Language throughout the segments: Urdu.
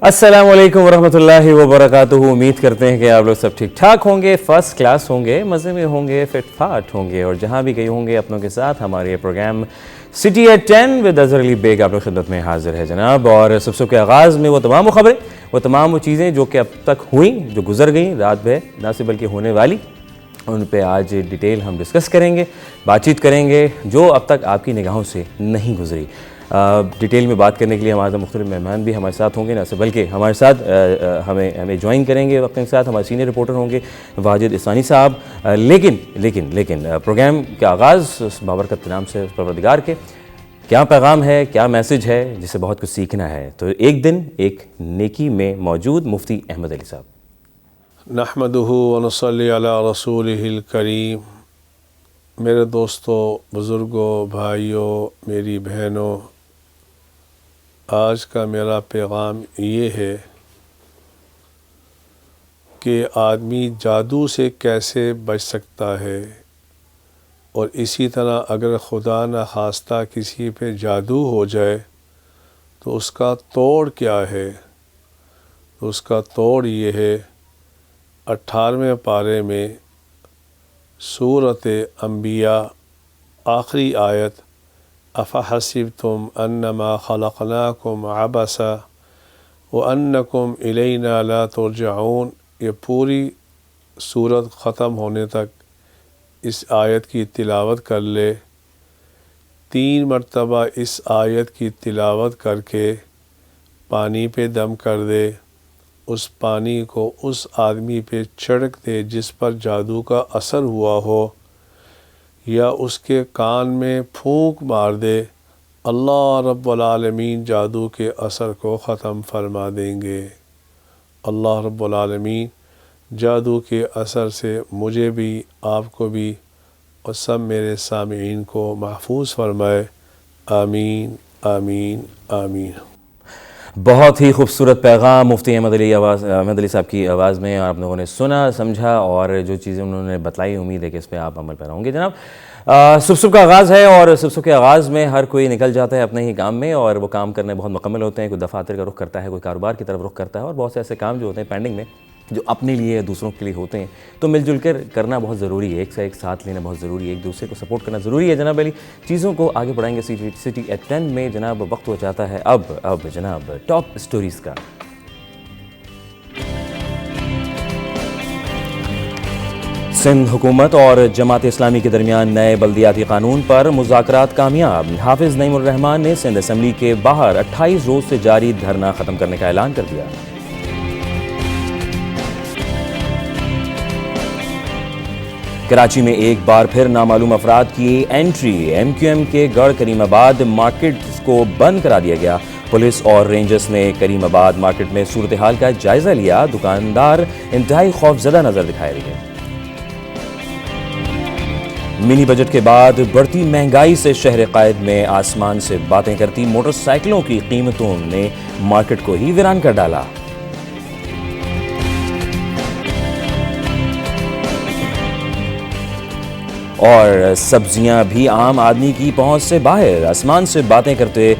السلام علیکم ورحمۃ اللہ وبرکاتہ. امید کرتے ہیں کہ آپ لوگ سب ٹھیک ٹھاک ہوں گے, فرسٹ کلاس ہوں گے, مزے میں ہوں گے, فٹ فاٹ ہوں گے, اور جہاں بھی گئے ہوں گے اپنوں کے ساتھ. ہمارے یہ programme city at 10 with Azhar Ali Baig آپ لوگ خدمت میں حاضر ہے جناب. اور سب کے آغاز میں وہ تمام خبریں, وہ تمام چیزیں جو کہ اب تک ہوئیں, جو گزر گئیں رات بھر, نہ سے بلکہ ہونے والی, ان پہ آج ڈیٹیل ہم ڈسکس کریں گے, بات چیت کریں گے, جو اب تک آپ کی نگاہوں سے نہیں گزری. ڈیٹیل میں بات کرنے کے لیے ہمارے مختلف مہمان بھی ہمارے ساتھ ہوں گے, نہ سے بلکہ ہمارے ساتھ ہمیں جوائن کریں گے وقت کے ساتھ ہمارے سینئر رپورٹر ہوں گے واجد اسانی صاحب. لیکن پروگرام کا آغاز بابرکت نام سے پروردگار کے کیا پیغام ہے, کیا میسج ہے جسے بہت کچھ سیکھنا ہے. تو ایک دن ایک نیکی میں موجود مفتی احمد علی صاحب. نحمدہ ونصلی علی رسولہ الکریم. میرے دوستوں, بزرگوں, بھائیوں, میری بہنوں, آج کا میرا پیغام یہ ہے کہ آدمی جادو سے کیسے بچ سکتا ہے, اور اسی طرح اگر خدا نخواستہ کسی پہ جادو ہو جائے تو اس کا توڑ کیا ہے. تو اس کا توڑ یہ ہے, 18ویں پارے میں سورۃ انبیاء آخری آیت, افحسبتم انما خلقناکم عبثا وانکم الینا لا ترجعون. یہ پوری سورت ختم ہونے تک اس آیت کی تلاوت کر لے. 3 مرتبہ اس آیت کی تلاوت کر کے پانی پہ دم کر دے, اس پانی کو اس آدمی پہ چھڑک دے جس پر جادو کا اثر ہوا ہو, یا اس کے کان میں پھونک مار دے, اللہ رب العالمین جادو کے اثر کو ختم فرما دیں گے. اللہ رب العالمین جادو کے اثر سے مجھے بھی, آپ کو بھی, اور سب میرے سامعین کو محفوظ فرمائے. آمین آمین آمین. بہت ہی خوبصورت پیغام مفتی احمد علی صاحب کی آواز میں آپ لوگوں نے سنا, سمجھا, اور جو چیزیں انہوں نے بتلائی امید ہے کہ اس پہ آپ عمل پیرا ہوں گے. جناب, صبح کا آغاز ہے, اور صبح کے آغاز میں ہر کوئی نکل جاتا ہے اپنے ہی کام میں, اور وہ کام کرنے بہت مکمل ہوتے ہیں. کوئی دفاتر کا رخ کرتا ہے, کوئی کاروبار کی طرف رخ کرتا ہے, اور بہت سے ایسے کام جو ہوتے ہیں پینڈنگ میں, جو اپنے لیے دوسروں کے لیے ہوتے ہیں. تو مل جل کر کرنا بہت ضروری ہے, ایک سے ایک ساتھ لینا بہت ضروری ہے, ایک دوسرے کو سپورٹ کرنا ضروری ہے. جناب علی, چیزوں کو آگے بڑھائیں گے سٹی ایٹ 10 میں. جناب وقت ہو جاتا ہے اب جناب ٹاپ سٹوریز کا. سندھ حکومت اور جماعت اسلامی کے درمیان نئے بلدیاتی قانون پر مذاکرات کامیاب. حافظ نعیم الرحمان نے سندھ اسمبلی کے باہر 28 روز سے جاری دھرنا ختم کرنے کا اعلان کر دیا. کراچی میں ایک بار پھر نامعلوم افراد کی انٹری. ایم کیو ایم کے گڑھ کریم آباد مارکیٹ کو بند کرا دیا گیا. پولیس اور رینجرز نے کریم آباد مارکیٹ میں صورتحال کا جائزہ لیا. دکاندار انتہائی خوفزدہ نظر دکھائے رہے. منی بجٹ کے بعد بڑھتی مہنگائی سے شہر قائد میں آسمان سے باتیں کرتی موٹر سائیکلوں کی قیمتوں نے مارکیٹ کو ہی ویران کر ڈالا. اور سبزیاں بھی عام آدمی کی پہنچ سے باہر. آسمان سے باتیں کرتے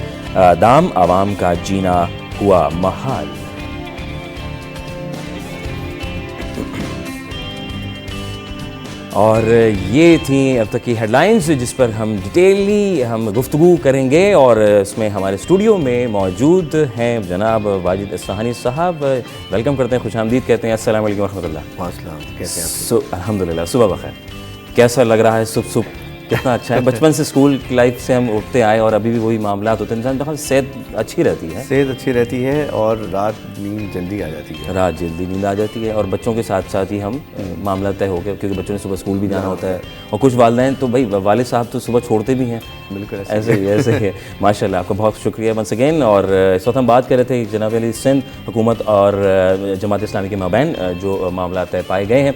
دام عوام کا جینا ہوا محال. اور یہ تھیں اب تک کی ہیڈ لائنز جس پر ہم ڈیٹیلی گفتگو کریں گے, اور اس میں ہمارے اسٹوڈیو میں موجود ہیں جناب واجد اسانی صاحب. ویلکم کرتے ہیں, خوش آمدید کہتے ہیں. السلام علیکم ورحمۃ اللہ. السلام, کیسے ہیں آپ؟ الحمدللہ, صبح بخیر. کیسا لگ رہا ہے صبح کتنا اچھا ہے. بچپن سے اسکول کی لائف سے ہم اٹھتے آئے, اور ابھی بھی وہی معاملات ہوتے ہیں. انسان بہت صحت اچھی رہتی ہے, صحت اچھی رہتی ہے, اور رات نیند جلدی آ جاتی ہے. رات جلدی نیند آ جاتی ہے, اور بچوں کے ساتھ ساتھ ہی ہم معاملات طے ہو گئے, کیونکہ بچوں نے صبح اسکول بھی جانا ہوتا ہے. اور کچھ والدین تو بھائی والد صاحب تو صبح چھوڑتے بھی ہیں. بالکل ایسے ہی ہے. ماشاء اللہ, آپ کا بہت شکریہ ونس اگین. اور اس وقت ہم بات کر رہے تھے جناب علی, سندھ حکومت اور جماعت اسلامی کے مابین جو معاملات طے پائے گئے ہیں.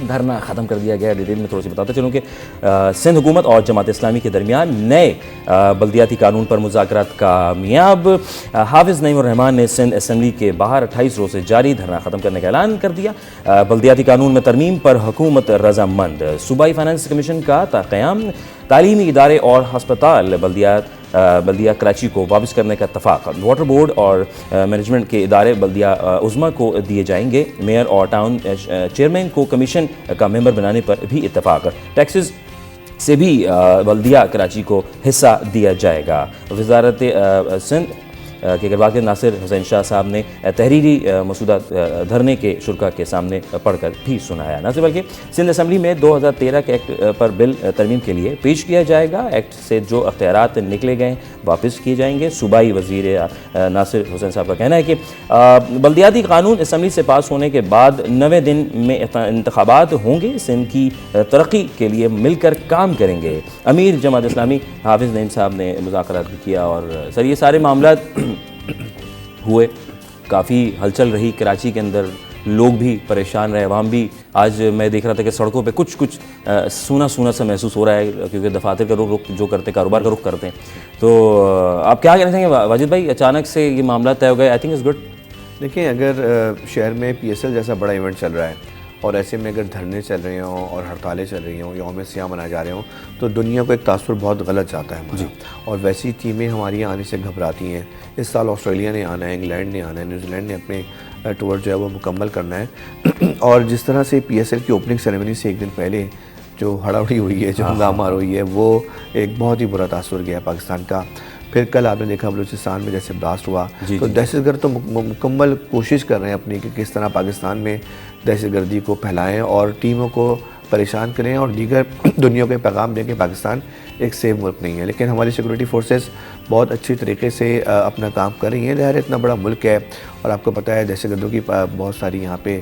دھرنا ختم کر دیا گیا. ڈیٹیل میں تھوڑا سی بتاتا چلوں کہ سندھ حکومت اور جماعت اسلامی کے درمیان نئے بلدیاتی قانون پر مذاکرات کامیاب. حافظ نعیم الرحمان نے سندھ اسمبلی کے باہر 28 روز سے جاری دھرنا ختم کرنے کا اعلان کر دیا. بلدیاتی قانون میں ترمیم پر حکومت رضامند. صوبائی فائنانس کمیشن کا قیام. تعلیمی ادارے اور ہسپتال بلدیات بلدیہ کراچی کو واپس کرنے کا اتفاق. واٹر بورڈ اور مینجمنٹ کے ادارے بلدیہ عظمیٰ کو دیے جائیں گے. میئر اور ٹاؤن چیئرمین کو کمیشن کا ممبر بنانے پر بھی اتفاق. ٹیکسز سے بھی بلدیہ کراچی کو حصہ دیا جائے گا. وزارت سندھ کے بات کریں ناصر حسین شاہ صاحب نے تحریری مسودہ دھرنے کے شرکا کے سامنے پڑھ کر بھی سنایا. نہ صرف بلکہ سندھ اسمبلی میں 2013 کے ایکٹ پر بل ترمیم کے لیے پیش کیا جائے گا. ایکٹ سے جو اختیارات نکلے گئے واپس کیے جائیں گے. صوبائی وزیر ناصر حسین صاحب کا کہنا ہے کہ بلدیاتی قانون اسمبلی سے پاس ہونے کے بعد 90 دن میں انتخابات ہوں گے. سندھ کی ترقی کے لیے مل کر کام کریں گے. امیر جماعت اسلامی حافظ نعیم صاحب نے مذاکرات بھی کیا. اور سر یہ سارے معاملات ہوئے, کافی ہلچل رہی کراچی کے اندر, لوگ بھی پریشان رہے, عوام بھی. آج میں دیکھ رہا تھا کہ سڑکوں پہ کچھ سونا سونا سا محسوس ہو رہا ہے کیونکہ دفاتر کا رخ جو کرتے کاروبار کا رخ کرتے ہیں. تو آپ کیا کہنا چاہیں گے واجد بھائی, اچانک سے یہ معاملات طے ہو گئے؟ I think is good. دیکھیں اگر شہر میں PSL جیسا بڑا ایونٹ چل رہا ہے اور ایسے میں اگر دھرنے چل رہے ہوں اور ہڑتالیں چل رہی ہوں, یوم سیاہ منائے جا رہے ہوں, تو دنیا کو ایک تاثر بہت غلط جاتا ہے ہمارا. اور ویسی ٹیمیں ہماری آنے سے گھبراتی ہیں. اس سال آسٹریلیا نے آنا ہے, انگلینڈ نے آنا ہے, نیوزی لینڈ نے اپنے ٹور جو ہے وہ مکمل کرنا ہے. اور جس طرح سے PSL کی اوپننگ سیریمنی سے ایک دن پہلے جو ہڑاہڑی ہوئی ہے, جو ہنگامہ ہوئی ہے, وہ ایک بہت ہی برا تاثر گیا ہے پاکستان کا. پھر کل آپ نے دیکھا بلوچستان میں جیسے بلاسٹ ہوا, تو دہشت گرد تو مکمل کوشش کر رہے ہیں اپنی کہ کس طرح پاکستان میں دہشت گردی کو پھیلائیں اور ٹیموں کو پریشان کریں اور دیگر دنیا کو پیغام دیں کہ پاکستان ایک سیف ملک نہیں ہے. لیکن ہماری سیکورٹی فورسز بہت اچھی طریقے سے اپنا کام کر رہی ہیں. ظاہر اتنا بڑا ملک ہے اور آپ کو پتہ ہے دہشت گردوں کی بہت ساری یہاں پہ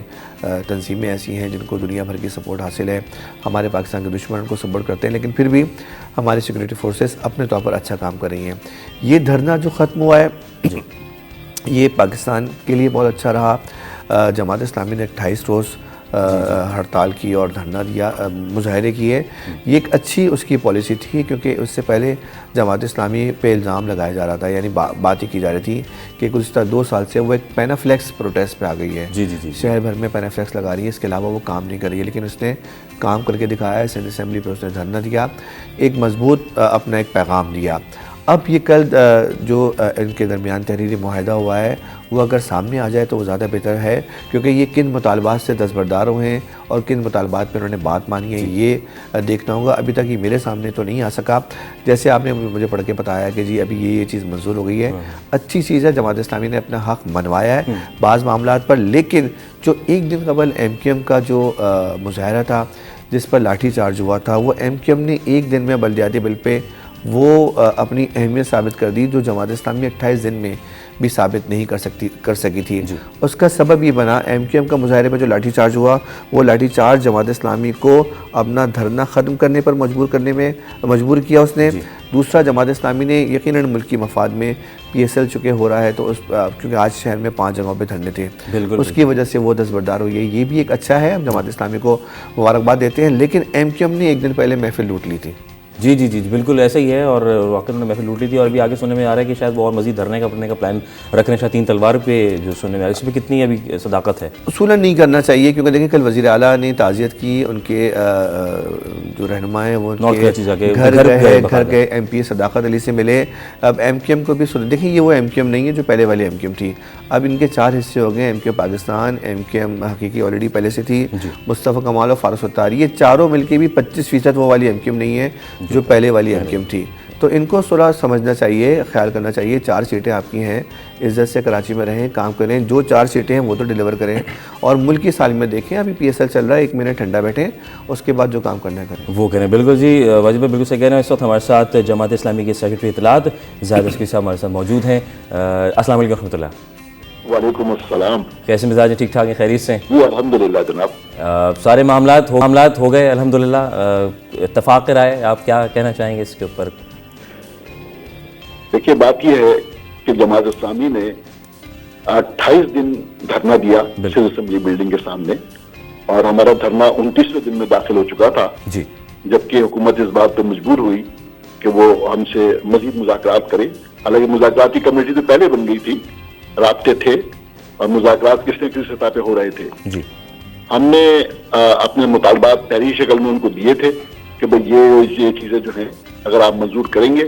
تنظیمیں ایسی ہیں جن کو دنیا بھر کی سپورٹ حاصل ہے. ہمارے پاکستان کے دشمن کو سپورٹ کرتے ہیں, لیکن پھر بھی ہماری سیکورٹی فورسز اپنے طور پر اچھا کام کر رہی ہیں. یہ دھرنا جو ختم ہوا ہے یہ پاکستان کے لیے بہت اچھا رہا. جماعت اسلامی نے 28 روز ہڑتال کی اور دھرنا دیا, مظاہرے کیے. یہ ایک اچھی اس کی پالیسی تھی کیونکہ اس سے پہلے جماعت اسلامی پہ الزام لگایا جا رہا تھا, یعنی بات ہی کی جا رہی تھی کہ گزشتہ 2 سال سے وہ ایک پینافلیکس پروٹیسٹ پہ آ گئی ہے. شہر بھر میں پینافلیکس لگا رہی ہے, اس کے علاوہ وہ کام نہیں کر رہی ہے. لیکن اس نے کام کر کے دکھایا ہے. سندھ اسمبلی پہ اس نے دھرنا دیا, ایک مضبوط اپنا ایک پیغام دیا. اب یہ کل جو ان کے درمیان تحریری معاہدہ ہوا ہے وہ اگر سامنے آ جائے تو وہ زیادہ بہتر ہے, کیونکہ یہ کن مطالبات سے دستبردار ہوئے ہیں اور کن مطالبات پہ انہوں نے بات مانی ہے یہ دیکھنا ہوگا. ابھی تک یہ میرے سامنے تو نہیں آ سکا. جیسے آپ نے مجھے پڑھ کے بتایا کہ جی ابھی یہ چیز منظور ہو گئی ہے, اچھی چیز ہے. جماعت اسلامی نے اپنا حق منوایا ہے بعض معاملات پر, لیکن جو ایک دن قبل MQM کا جو مظاہرہ تھا جس پر لاٹھی چارج ہوا تھا, وہ MQM نے ایک دن میں بلدیاتی بل پہ وہ اپنی اہمیت ثابت کر دی جو جماعت اسلامی 28 دن میں بھی ثابت نہیں کر سکی تھی. اس کا سبب یہ بنا MQM کا مظاہرے پہ جو لاٹھی چارج ہوا, وہ لاٹھی چارج جماعت اسلامی کو اپنا دھرنا ختم کرنے پر مجبور کیا اس نے. دوسرا, جماعت اسلامی نے یقیناً ملکی مفاد میں PSL چکے ہو رہا ہے تو کیونکہ آج شہر میں 5 جگہوں پہ دھرنے تھے, اس کی وجہ سے وہ دستبردار ہوئی ہے. یہ بھی ایک اچھا ہے, ہم جماعت اسلامی کو مبارکباد دیتے ہیں. لیکن MQM نے ایک دن پہلے محفل لوٹ لی تھی. جی بالکل ایسا ہی ہے, اور واقعی میں محفل لوٹ لی تھی. اور ابھی آگے سننے میں آ رہا ہے کہ شاید وہ اور مزید دھرنے کا پڑنے کا پلان رکھ رہے ہیں شاید 3 تلوار پہ, جو سننے میں آ رہا ہے. اس میں کتنی ابھی صداقت ہے؟ اصولاً نہیں کرنا چاہیے, کیونکہ دیکھیں کل وزیر اعلیٰ نے تعزیت کی, ان کے جو رہنما ہیں وہ گھر گئے, MP صداقت علی سے ملے. اب MQM کو بھی دیکھیں یہ وہ MQM نہیں ہے جو پہلے والی MQM تھی. اب ان کے 4 حصے ہو گئے, MQM پاکستان, MQM حقیقی آلریڈی پہلے سے تھی, مصطفیٰ کمال اور فاروق ستار. یہ چاروں مل کے بھی 25% وہ والی MQM نہیں ہے جو پہلے والی MQM تھی. تو ان کو تھوڑا سمجھنا چاہیے, خیال کرنا چاہیے. 4 سیٹیں آپ کی ہیں, عزت سے کراچی میں رہیں, کام کریں. جو 4 سیٹیں ہیں وہ تو ڈیلیور کریں, اور ملک کی سال میں دیکھیں. ابھی PSL چل رہا ہے, 1 مہینہ ٹھنڈا بیٹھیں, اس کے بعد جو کام کرنا ہے کریں, وہ کریں. بالکل جی واجد بھائی بالکل صحیح کہہ رہے ہیں. اس وقت ہمارے ساتھ جماعت اسلامی کے سیکرٹری اطلاعات زاہد عسکری صاحب ہمارے ساتھ موجود ہیں. السلام علیکم ورحمۃ اللہ. وعلیکم السلام. کیسے مزاج ہیں؟ ٹھیک ٹھاک ہیں؟ خیریت سے؟ جی الحمدللہ جناب. سارے معاملات ہو گئے الحمدللہ. اتفاق رائے آپ کیا کہنا چاہیں گے اس کے اوپر؟ دیکھیے بات یہ ہے کہ جماعت اسلامی نے 28 دن دھرنا دیا سندھ اسمبلی بلڈنگ کے سامنے, اور ہمارا دھرنا 29ویں دن میں داخل ہو چکا تھا. جبکہ حکومت اس بات پہ مجبور ہوئی کہ وہ ہم سے مزید مذاکرات کرے. حالانکہ مذاکراتی کمیٹی تو پہلے بن گئی تھی, رابطے تھے, اور مذاکرات کس سطح پہ ہو رہے تھے. ہم نے اپنے مطالبات تحریری شکل میں ان کو دیے تھے کہ بھئی یہ چیزیں جو ہیں اگر آپ منظور کریں گے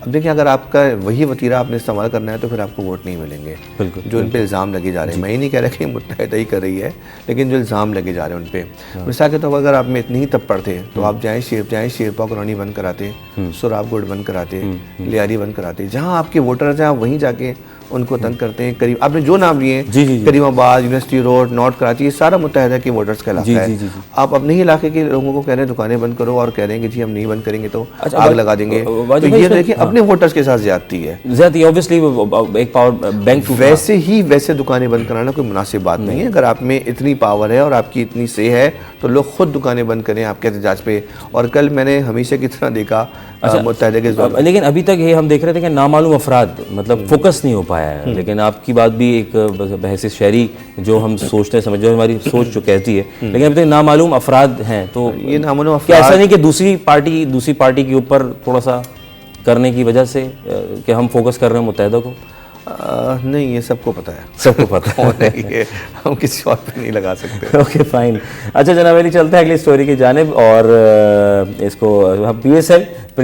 اب دیکھیں اگر آپ کا وہی وتیرہ آپ نے استعمال کرنا ہے تو پھر آپ کو ووٹ نہیں ملیں گے. جو ان پہ الزام لگے جا رہے ہیں, میں ہی نہیں کہہ رہا کہ متحدہ ہی کر رہی ہے, لیکن جو الزام لگے جا رہے ہیں ان پہ, مثال کے طور پر اگر آپ میں اتنی ہی تب تھے تو آپ جائیں شیرپا کالونی بند کراتے, سوراب گوڈ بند کراتے, لیاری بند کراتے, جہاں آپ کے ووٹرز ہیں آپ وہیں جا کے ان کو تنگ کرتے ہیں. قریب آپ نے جو نام لیے ہیں, کریم آباد, یونیورسٹی روڈ, نارتھ کراچی, یہ سارا متحدہ کے ووٹرز کا علاقہ ہے. آپ اپنے ہی علاقے کے لوگوں کو کہہ رہے ہیں دکانیں بند کرو اور کہہ رہے ہیں کہ جی ہم نہیں بند کریں گے تو آگ لگا دیں گے. تو یہ دیکھیں اپنے ووٹرز کے ساتھ زیادتی ہے, اوبویسلی ایک پاور بینک. ویسے دکانیں بند کرانا کوئی مناسب بات نہیں ہے. اگر آپ میں اتنی پاور ہے اور آپ کی اتنی سے ہے تو لوگ خود دکانیں بند کریں آپ کے احتجاج پہ. اور کل میں نے ہمیشہ کی طرح دیکھا متحدہ کے زور, لیکن ابھی تک یہ ہم دیکھ رہے تھے کہ نامعلوم افراد مطلب فوکس نہیں ہو پایا ہے. لیکن آپ کی بات بھی ایک بحث شہری جو ہم سوچتے ہیں سمجھتے ہیں, ہماری سوچ جو کہتی ہے, لیکن ابھی تک نامعلوم افراد ہیں. تو یہ نامعلوم افراد کیا ایسا نہیں کہ دوسری پارٹی کے اوپر تھوڑا سا کرنے کی وجہ سے کہ ہم فوکس کر رہے ہیں متحدہ کو؟ نہیں, یہ سب کو پتہ ہے, سب کو پتہ ہے, ہم کسی اور پہ نہیں لگا سکتے. Okay fine. اچھا جناب علی, چلتے ہیں اگلی سٹوری کی جانب, اور اس کو ہم پی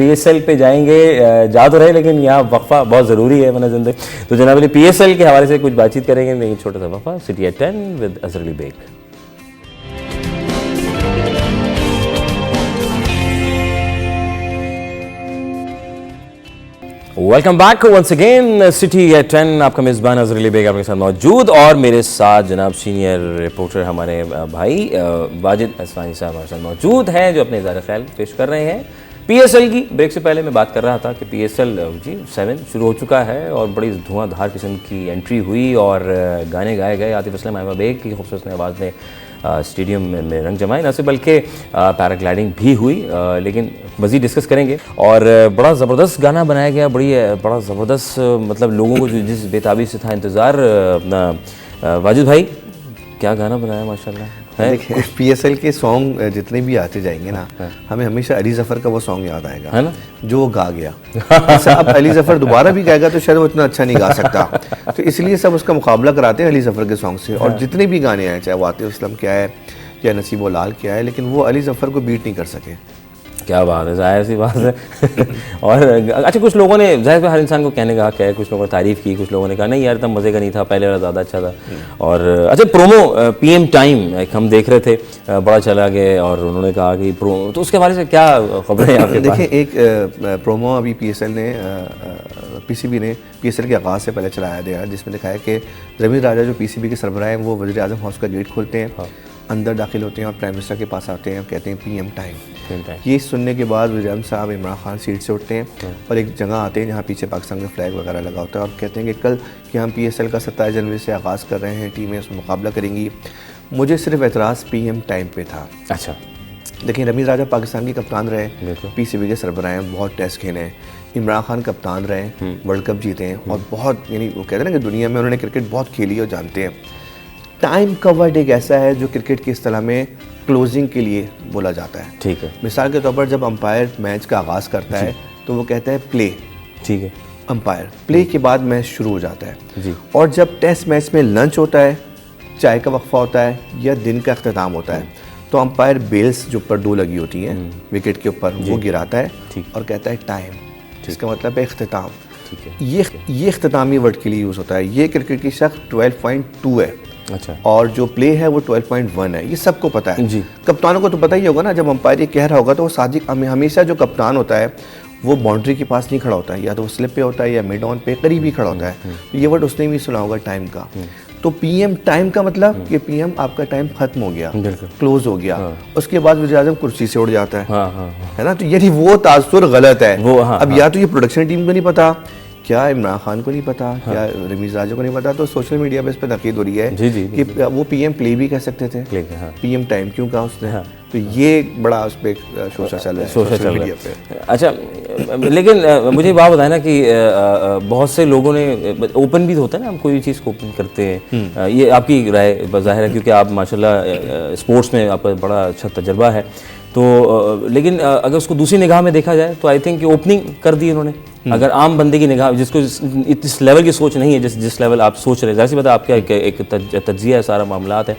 ایس ایل پہ جائیں گے. جا تو رہے لیکن یہاں وقفہ بہت ضروری ہے ورنہ زندگی. تو جناب علی پی ایس ایل کے حوالے سے کچھ بات چیت کریں گے, لیکن چھوٹا سا وقفہ. City at 10 with Azhar Ali Baig. Welcome back once again. City at 10, آپ کا میزبان اظہر علی بیگ آپ کے ساتھ موجود, اور میرے ساتھ جناب سینئر رپورٹر ہمارے بھائی واجد اسفانی صاحب ہمارے ساتھ موجود ہیں, جو اپنے اظہار خیال پیش کر رہے ہیں. پی ایس ایل کی بریک سے پہلے میں بات کر رہا تھا کہ پی ایس ایل 7 شروع ہو چکا ہے اور بڑی دھواں دھار قسم کی انٹری ہوئی اور گانے گائے گئے. عاطف اسلم, محبوبہ بیگ کی خوبصورت آواز نے اسٹیڈیم میں رنگ جمائے, نہ صرف بلکہ پیراگلائڈنگ بھی ہوئی. لیکن مزید ڈسکس کریں گے. اور بڑا زبردست گانا بنایا گیا, بڑا زبردست, مطلب لوگوں کو جو جس بےتابی سے تھا انتظار. اپنا واجد بھائی کیا گانا بنایا ماشاءاللہ. دیکھیں پی ایس ایل کے سانگ جتنے بھی آتے جائیں گے نا, ہمیں ہمیشہ علی ظفر کا وہ سانگ یاد آئے گا جو وہ گا گیا. اب علی ظفر دوبارہ بھی گائے گا تو شاید وہ اتنا اچھا نہیں گا سکتا, تو اس لیے سب اس کا مقابلہ کراتے ہیں علی ظفر کے سانگ سے. اور جتنے بھی گانے آئے, چاہے وہ عاطف اسلم کیا ہے یا نصیب و لال کیا ہے, لیکن وہ علی ظفر کو بیٹ نہیں کر سکے. کیا بات ہے, ظاہر سی بات ہے. اور اچھا کچھ لوگوں نے, ظاہر ہر انسان کو کہنے کا حق ہے, کچھ لوگوں نے تعریف کی, کچھ لوگوں نے کہا نہیں یار اتنا مزے کا نہیں تھا, پہلے والا زیادہ اچھا تھا. اور اچھا پرومو پی ایم ٹائم ایک ہم دیکھ رہے تھے, بڑا چلا گئے, اور انہوں نے کہا کہ پرومو, تو اس کے حوالے سے کیا خبریں آپ کے پاس؟ دیکھیں ایک پرومو ابھی پی ایس ایل نے پی سی بی نے پی ایس ایل کے آغاز سے پہلے چلایا گیا, جس میں دکھایا کہ رمیز راجہ جو پی سی بی کے سربراہ ہیں وہ وزیر اعظم ہاؤس کا گیٹ کھولتے ہیں, اندر داخل ہوتے ہیں اور پرائم منسٹر کے پاس آتے ہیں اور کہتے ہیں پی ایم ٹائم. یہ سننے کے بعد وزیر اعظم صاحب عمران خان سیٹ سے اٹھتے ہیں اور ایک جگہ آتے ہیں جہاں پیچھے پاکستان کا فلیگ وغیرہ لگا ہوتا ہے, اور کہتے ہیں کہ کل کہ ہم پی ایس ایل کا 27 جنوری سے آغاز کر رہے ہیں, ٹیمیں اس میں مقابلہ کریں گی. مجھے صرف اعتراض پی ایم ٹائم پہ تھا. اچھا دیکھیں رمیز راجہ پاکستان کے کپتان رہے, پی سی بی کے سربراہ ہیں, بہت ٹیسٹ کھیلے ہیں. عمران خان کپتان رہے, ورلڈ کپ جیتے ہیں, اور بہت یعنی وہ کہتے ہیں نا کہ دنیا میں انہوں نے کرکٹ بہت کھیلی اور جانتے ہیں. ٹائم کا ورڈ ایک ایسا ہے جو کرکٹ کی اصطلاح میں کلوزنگ کے لیے بولا جاتا ہے. ٹھیک ہے. مثال کے طور پر جب امپائر میچ کا آغاز کرتا ہے تو وہ کہتا ہے پلے. ٹھیک ہے. امپائر پلے کے بعد میچ شروع ہو جاتا ہے. جی. اور جب ٹیسٹ میچ میں لنچ ہوتا ہے, چائے کا وقفہ ہوتا ہے یا دن کا اختتام ہوتا ہے, تو امپائر بیلز جو اوپر 2 لگی ہوتی ہیں وکٹ کے اوپر وہ گراتا ہے اور کہتا ہے ٹائم. اس کا مطلب ہے اختتام. یہ اختتامی ورڈ کے لیے یوز ہوتا ہے. یہ کرکٹ کی شرح 12.2 ہے. اچھا. اور جو پلے ہے وہ 12.1 ہے. یہ سب کو پتہ ہے. جی. کپتانوں کو تو پتہ ہی ہوگا نا, جب امپائر یہ کہہ رہا ہوگا تو وہ صادق ہمیشہ جو کپتان ہوتا ہے وہ باؤنڈری کے پاس نہیں کھڑا ہوتا ہے, یا تو وہ سلپ پہ ہوتا ہے یا مڈ آن پہ قریب ہی کھڑا ہوتا ہے. یہ ورڈ اس نے بھی سنا ہوگا ٹائم کا. تو پی ایم ٹائم کا مطلب کہ پی ایم آپ کا ٹائم ختم ہو گیا, کلوز ہو گیا. اس کے بعد وزیر اعظم کرسی سے اٹھ جاتا ہے نا. تو یعنی وہ تاثر غلط ہے. اب یا تو یہ پروڈکشن ٹیم کو نہیں پتا, کیا عمران خان کو نہیں پتا, کیا رمیز راجہ کو نہیں پتا, تو سوشل میڈیا پہ اس پہ تنقید ہو رہی ہے کہ وہ پی ایم پلے بھی کہہ سکتے تھے, پی ایم ٹائم کیوں کہا اس نے. تو یہ بڑا اس پہ شوشہ چل رہا ہے سوشل میڈیا پہ. اچھا لیکن مجھے بات بتائیں نا کہ بہت سے لوگوں نے اوپن بھی ہوتا ہے نا, ہم کوئی چیز کو اوپن کرتے ہیں, یہ آپ کی رائے بظاہر ہے کیونکہ آپ ماشاءاللہ اسپورٹس میں آپ کا بڑا اچھا تجربہ ہے, تو لیکن اگر اس کو دوسری نگاہ میں دیکھا جائے تو آئی تھنک کہ اوپننگ کر دی انہوں نے اگر عام بندے کی نگاہ جس کو اس لیول کی سوچ نہیں ہے جس لیول آپ سوچ رہے ہیں، ظاہر سی بات ہے آپ کا ایک تجزیہ ہے، سارا معاملات ہے،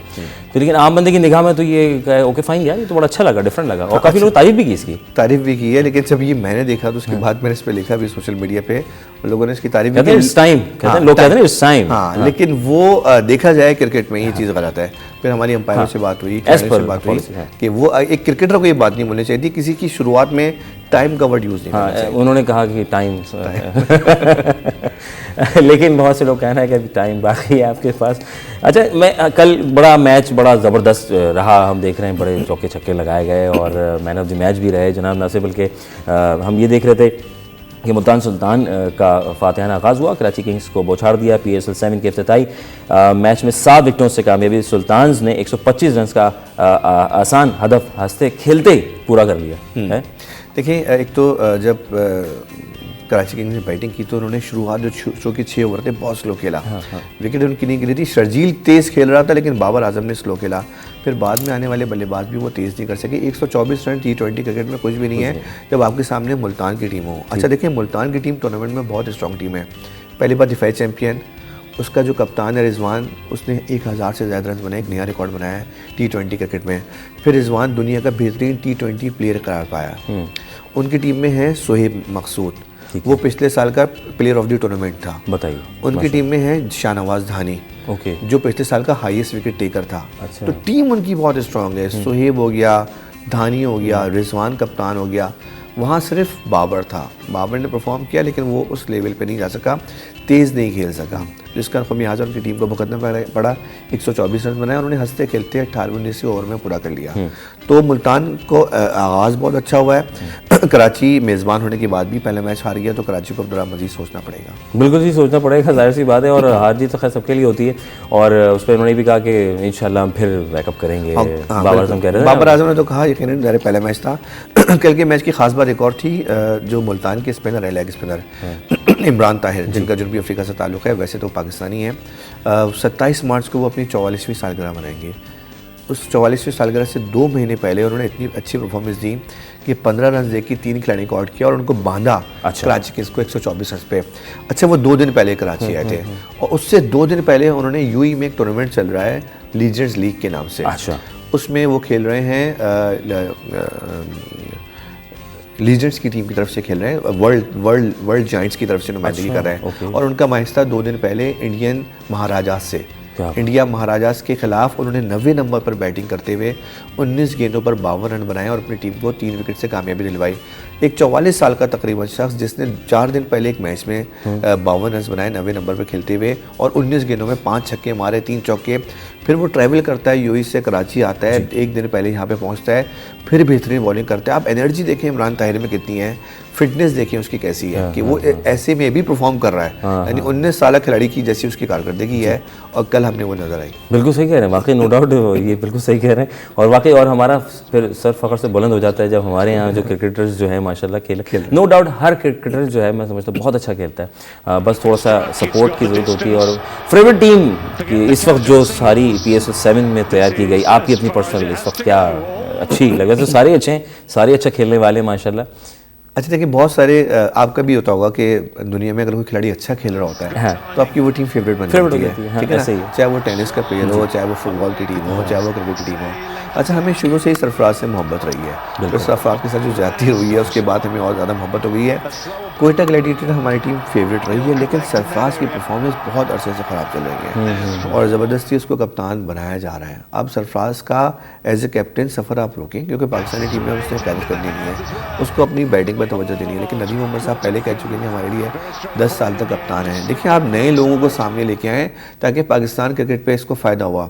تو لیکن عام بندے کی نگاہ میں تو یہ اوکے فائن یار یہ تو بڑا اچھا لگا، ڈفرینٹ لگا، اور کافی لوگ تعریف بھی کی اس کی، تعریف بھی کی ہے. لیکن جب یہ میں نے دیکھا تو اس کے بعد میں نے اس پہ لکھا بھی سوشل میڈیا پہ، لوگوں نے اس کی تعریف بھی کی. لوگ کہتے ہیں اٹس ٹائم، ہاں لیکن وہ دیکھا جائے کرکٹ میں یہ چیز غلط ہے. پھر ہماری امپائروں سے بات ہوئی کہ وہ ایک کرکٹر کو یہ بات نہیں بولنی چاہیے کسی کی شروعات میں ٹائم کا ورڈ یوز نہیں کرنا چاہیے. انہوں نے کہا کہ ٹائم لیکن بہت سے لوگ کہنا ہے کہ ابھی ٹائم باقی ہے آپ کے پاس. اچھا میں کل بڑا میچ بڑا زبردست رہا، ہم دیکھ رہے ہیں بڑے چوکے چھکے لگائے گئے اور مین آف دی میچ بھی رہے جناب ناصر. بلکہ ہم یہ دیکھ رہے تھے کہ ملتان سلطان کا فاتحانہ آغاز ہوا، کراچی کنگز کو بوچھاڑ دیا. PSL 7 کے افتتاحی میچ میں 7 وکٹوں سے کامیابی، سلطانز نے 125 رنز کا آسان ہدف ہنستے کھیلتے پورا کر لیا. دیکھیں ایک تو جب کراچی کنگز نے بیٹنگ کی تو انہوں نے شروعات جو کہ 6 اوور تھے بہت سلو کھیلا، وکٹ ان کی نہیں گری تھی. شرجیل تیز کھیل رہا تھا لیکن بابر اعظم نے سلو کھیلا. پھر بعد میں آنے والے بلے باز بھی وہ تیز نہیں کر سکے. 124 رن T20 کرکٹ میں کچھ بھی نہیں ہے جب آپ کے سامنے ملتان کی ٹیم ہو. اچھا دیکھیں ملتان کی ٹیم ٹورنامنٹ میں بہت اسٹرانگ ٹیم ہے. پہلی بار دفاعی چیمپئن، اس کا جو کپتان ہے رضوان، اس نے 1000 سے زیادہ رنز بنائے، ایک نیا ریکارڈ بنایا ہے T20 کرکٹ میں. پھر رضوان دنیا کا بہترین T20 پلیئر قرار پایا. ان کی ٹیم میں ہے سہیب مقصود، وہ پچھلے سال کا پلیئر آف دی ٹورنامنٹ تھا. بتائیے. ان کی ٹیم میں ہے شاہنواز دھانی جو پچھلے سال کا ہائیسٹ وکٹ ٹیکر تھا. تو ٹیم ان کی بہت اسٹرانگ ہے. سہیب ہو گیا، دھانی ہو گیا، رضوان کپتان ہو گیا. وہاں صرف بابر تھا، بابر نے پرفارم کیا لیکن وہ اس لیول پہ نہیں جا سکا، تیز نہیں کھیل سکا، جس کا خمیازہ ان کی ٹیم کو بھگتنا پڑا. 124 رن بنائے، انہوں نے ہنستے کھیلتے 18-19 اوور میں پورا کر لیا. تو ملتان کو آغاز بہت اچھا ہوا ہے. کراچی میزبان ہونے کے بعد بھی پہلا میچ ہار گیا تو کراچی کو اب ذرا مزید سوچنا پڑے گا. بالکل جی سوچنا پڑے گا، ظاہر سی بات ہے، اور ہار جیت تو خیر سب کے لیے ہوتی ہے. اور اس پہ انہوں نے بھی کہا کہ انشاءاللہ ہم پھر بیک اپ کریں گے. بابر اعظم کہہ رہے ہیں، بابر اعظم نے تو کہا یقیناً ذرا پہلا میچ تھا. کل کے میچ کی خاص بات ایک اور تھی، جو ملتان کے اسپنر ہے، لیگ اسپنر عمران طاہر، جن کا جنوبی افریقہ سے تعلق ہے، ویسے تو پاکستانی ہیں. 27 مارچ کو وہ اپنی 44ویں سالگرہ منائیں گے. اس 44ویں سالگرہ سے 2 مہینے پہلے انہوں نے اتنی اچھی پرفارمنس دی کہ 15 رنز دے کے 3 کھلاڑی کو آؤٹ کیا اور ان کو باندھا کراچی کنگز کو 124 رنز پہ. اچھا وہ 2 دن پہلے کراچی آئے تھے اور اس سے 2 دن پہلے انہوں نے UAE میں ایک ٹورنامنٹ چل رہا ہے لیجنڈز لیگ کے نام سے. اس میں وہ کھیل رہے ہیں لیجنڈز کی ٹیم کی طرف سے کھیل رہے ہیں، ورلڈ جائنٹس کی طرف سے نمائندگی کر رہے ہیں. اور ان کا میچ تھا 2 دن پہلے انڈین مہاراجاز سے. انڈیا مہاراجاز کے خلاف انہوں نے 90 نمبر پر بیٹنگ کرتے ہوئے 19 گیندوں پر 52 رن بنائے اور اپنی ٹیم کو 3 وکٹ سے کامیابی دلوائی. ایک 44 سال کا تقریباً شخص جس نے 4 دن پہلے ایک میچ میں 52 رنز بنائے 90 نمبر پر کھیلتے ہوئے اور 19 گیندوں میں 5 چھکے مارے 3 چوکے. پھر وہ ٹریول کرتا ہے UAE سے کراچی آتا ہے، 1 دن پہلے یہاں پہ پہنچتا ہے، پھر بہترین بالنگ کرتا ہے. آپ انرجی دیکھیں عمران طاہر میں کتنی ہے، فٹنس دیکھیں اس کی کیسی ہے کہ وہ ایسے میں بھی پرفارم کر رہا ہے. یعنی 19 سالہ کھلاڑی کی جیسی اس کی کارکردگی ہے اور کل ہم نے وہ نظر آئی. بالکل صحیح کہہ رہے ہیں، واقعی نو ڈاؤٹ یہ بالکل صحیح کہہ رہے ہیں. اور واقعی اور ہمارا پھر سر فخر سے بلند ہو جاتا ہے جب ہمارے یہاں جو کرکٹرز جو ہیں ماشاءاللہ کھیلے. نو ڈاؤٹ ہر کرکٹر جو ہے میں سمجھتا ہوں بہت اچھا کھیلتا ہے، بس تھوڑا سا سپورٹ کی ضرورت ہوتی ہے. اور فیوریٹ ٹیم کی اس وقت جو ساری PSL 7 میں تیار کی گئی، آپ کی اپنی پرسنل اس وقت کیا اچھی لگے؟ تو سارے اچھے ہیں، سارے اچھا کھیلنے والے ماشاءاللہ. اچھا دیکھیں بہت سارے آپ کا بھی ہوتا ہوگا کہ دنیا میں اگر کوئی کھلاڑی اچھا کھیل رہا ہوتا ہے تو آپ کی وہ ٹیم فیوریٹ بن جاتی ہے، ٹھیک ہے نا؟ چاہے وہ ٹینس کا پلیئر ہو، چاہے وہ فٹ بال کی ٹیم ہو، چاہے وہ کرکٹ کی ٹیم ہو. اچھا ہمیں شروع سے ہی سرفراز سے محبت رہی ہے، تو سرفراز کے ساتھ جو زیادتی ہوئی ہے اس کے بعد ہمیں اور زیادہ محبت ہو گئی ہے. کوئٹہ گلیڈیٹر ہماری ٹیم فیوریٹ رہی ہے لیکن سرفراز کی پرفارمنس بہت عرصے سے خراب چل رہی ہے اور زبردستی اس کو کپتان بنایا جا رہا ہے. اب سرفراز کا ایز اے کیپٹن سفر آپ روکیں کیونکہ پاکستانی ٹیم میں اس نے کیچ کرنی نہیں ہے، اس کو اپنی بیٹنگ پر توجہ دینی ہے. لیکن ندیم محمد صاحب پہلے کہہ چکے ہیں ہمارے لیے 10 سال تک کپتان ہیں. دیکھیں آپ نئے لوگوں کو سامنے لے کے آئیں تاکہ پاکستان کرکٹ پہ اس کو فائدہ ہوا.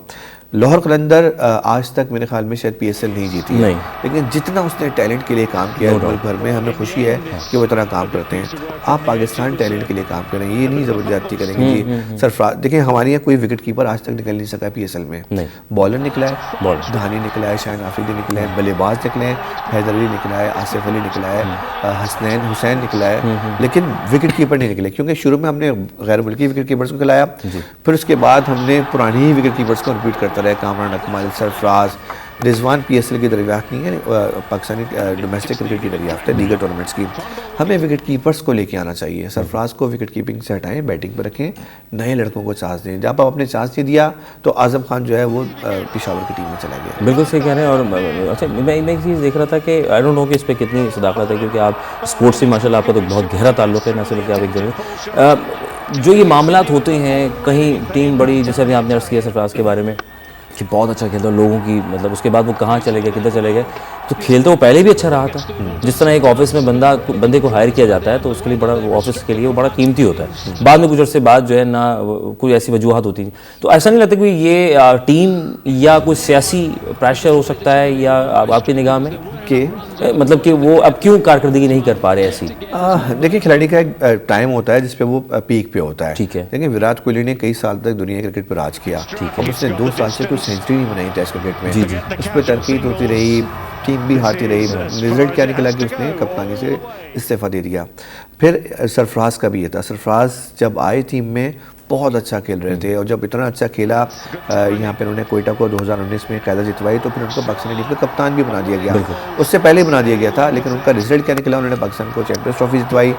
لاہور قلندر آج تک میرے خیال میں شاید PSL نہیں جیتی ہے لیکن جتنا اس نے ٹیلنٹ کے لیے کام کیا ہے ملک بھر میں ہمیں خوشی ہے کہ وہ اتنا کام کرتے ہیں. آپ پاکستان ٹیلنٹ کے لیے کام کریں، یہ نہیں زبردستی کریں گے جی سرفراز. دیکھیں ہمارے یہاں کوئی وکٹ کیپر آج تک نکل نہیں سکا PSL میں. بالر نکلا ہے، دھانی نکلا ہے، شاہین آفریدی نکلا ہے، بلے باز نکلے ہیں، حیدر علی نکلا ہے، آصف علی نکلا ہے، حسین نکلا ہے، لیکن وکٹ کیپر نہیں نکلے کیونکہ شروع میں ہم نے غیر ملکی وکٹ کیپرز کو کھلایا، پھر اس کے بعد ہم نے پرانی ہی وکٹ کیپرز کو رپیٹ کرتا رہے. کامران اکمل، سرفراز، رضوان PSL کی دریافت نہیں ہے، پاکستانی ڈومیسٹک کرکٹ کی دریافت ہے دیگر ٹورنامنٹس کی. ہمیں وکٹ کیپرز کو لے کے آنا چاہیے. سرفراز کو وکٹ کیپنگ سے ہٹائیں، بیٹنگ پر رکھیں، نئے لڑکوں کو چانس دیں. جب آپ اپنے چانس نہیں دیا تو اعظم خان جو ہے وہ پشاور کی ٹیم میں چلا گیا. بالکل صحیح کہہ رہے ہیں. اور اچھا میں ایک چیز دیکھ رہا تھا کہ آئی ڈونٹ نو کہ اس پہ کتنی صداقت ہے، کیونکہ آپ اسپورٹس سے ماشاء اللہ آپ کا تو بہت گہرا تعلق ہے، نہ صرف کہ آپ ایک جگہ جو یہ معاملات ہوتے ہیں کہیں ٹیم بڑی، جیسے ابھی آپ نے عرض کیا سرفراز کے بارے میں کہ بہت اچھا کھیلتا ہے، لوگوں کی مطلب اس کے بعد وہ کہاں چلے گئے، کدھر چلے گئے، تو کھیلتا وہ پہلے بھی اچھا رہا تھا. جس طرح ایک آفس میں بندے کو ہائر کیا جاتا ہے تو اس کے لیے بڑا آفس کے لیے وہ بڑا قیمتی ہوتا ہے. بعد میں کچھ عرصے بعد جو ہے نہ کوئی ایسی وجوہات ہوتی ہیں. تو ایسا نہیں لگتا کہ یہ ٹیم یا کوئی سیاسی پریشر ہو سکتا ہے، یا آپ کی نگاہ میں کہ مطلب کہ وہ اب کیوں کارکردگی نہیں کر پا رہے ایسی؟ دیکھیں کھلاڑی کا ایک ٹائم ہوتا ہے جس پہ وہ پیک پہ ہوتا ہے. ٹھیک ہے. دیکھیں وراٹ کوہلی نے کئی سال تک دنیا کرکٹ پر راج کیا، اب اس نے 2 سال سے کوئی سینچری نہیں بنائی ٹیسٹ کرکٹ میں. اس پہ تنقید ہوتی رہی، ٹیم بھی ہارتی رہی. رزلٹ کیا نکلا کہ اس نے کپتانی سے استعفیٰ دے دیا. پھر سرفراز کا بھی یہ تھا. سرفراز جب آئے ٹیم میں بہت اچھا کھیل رہے تھے، اور جب اتنا اچھا کھیلا یہاں پہ انہوں نے کوئٹہ کو 2019 میں قاعدہ جتوائی، تو پھر ان کو پاکستانی ٹیم کا کپتان بھی بنا دیا گیا. اس سے پہلے بنا دیا گیا تھا، لیکن ان کا رزلٹ کیا نکلا، انہوں نے پاکستان کو چیمپئنز ٹرافی جتوائی،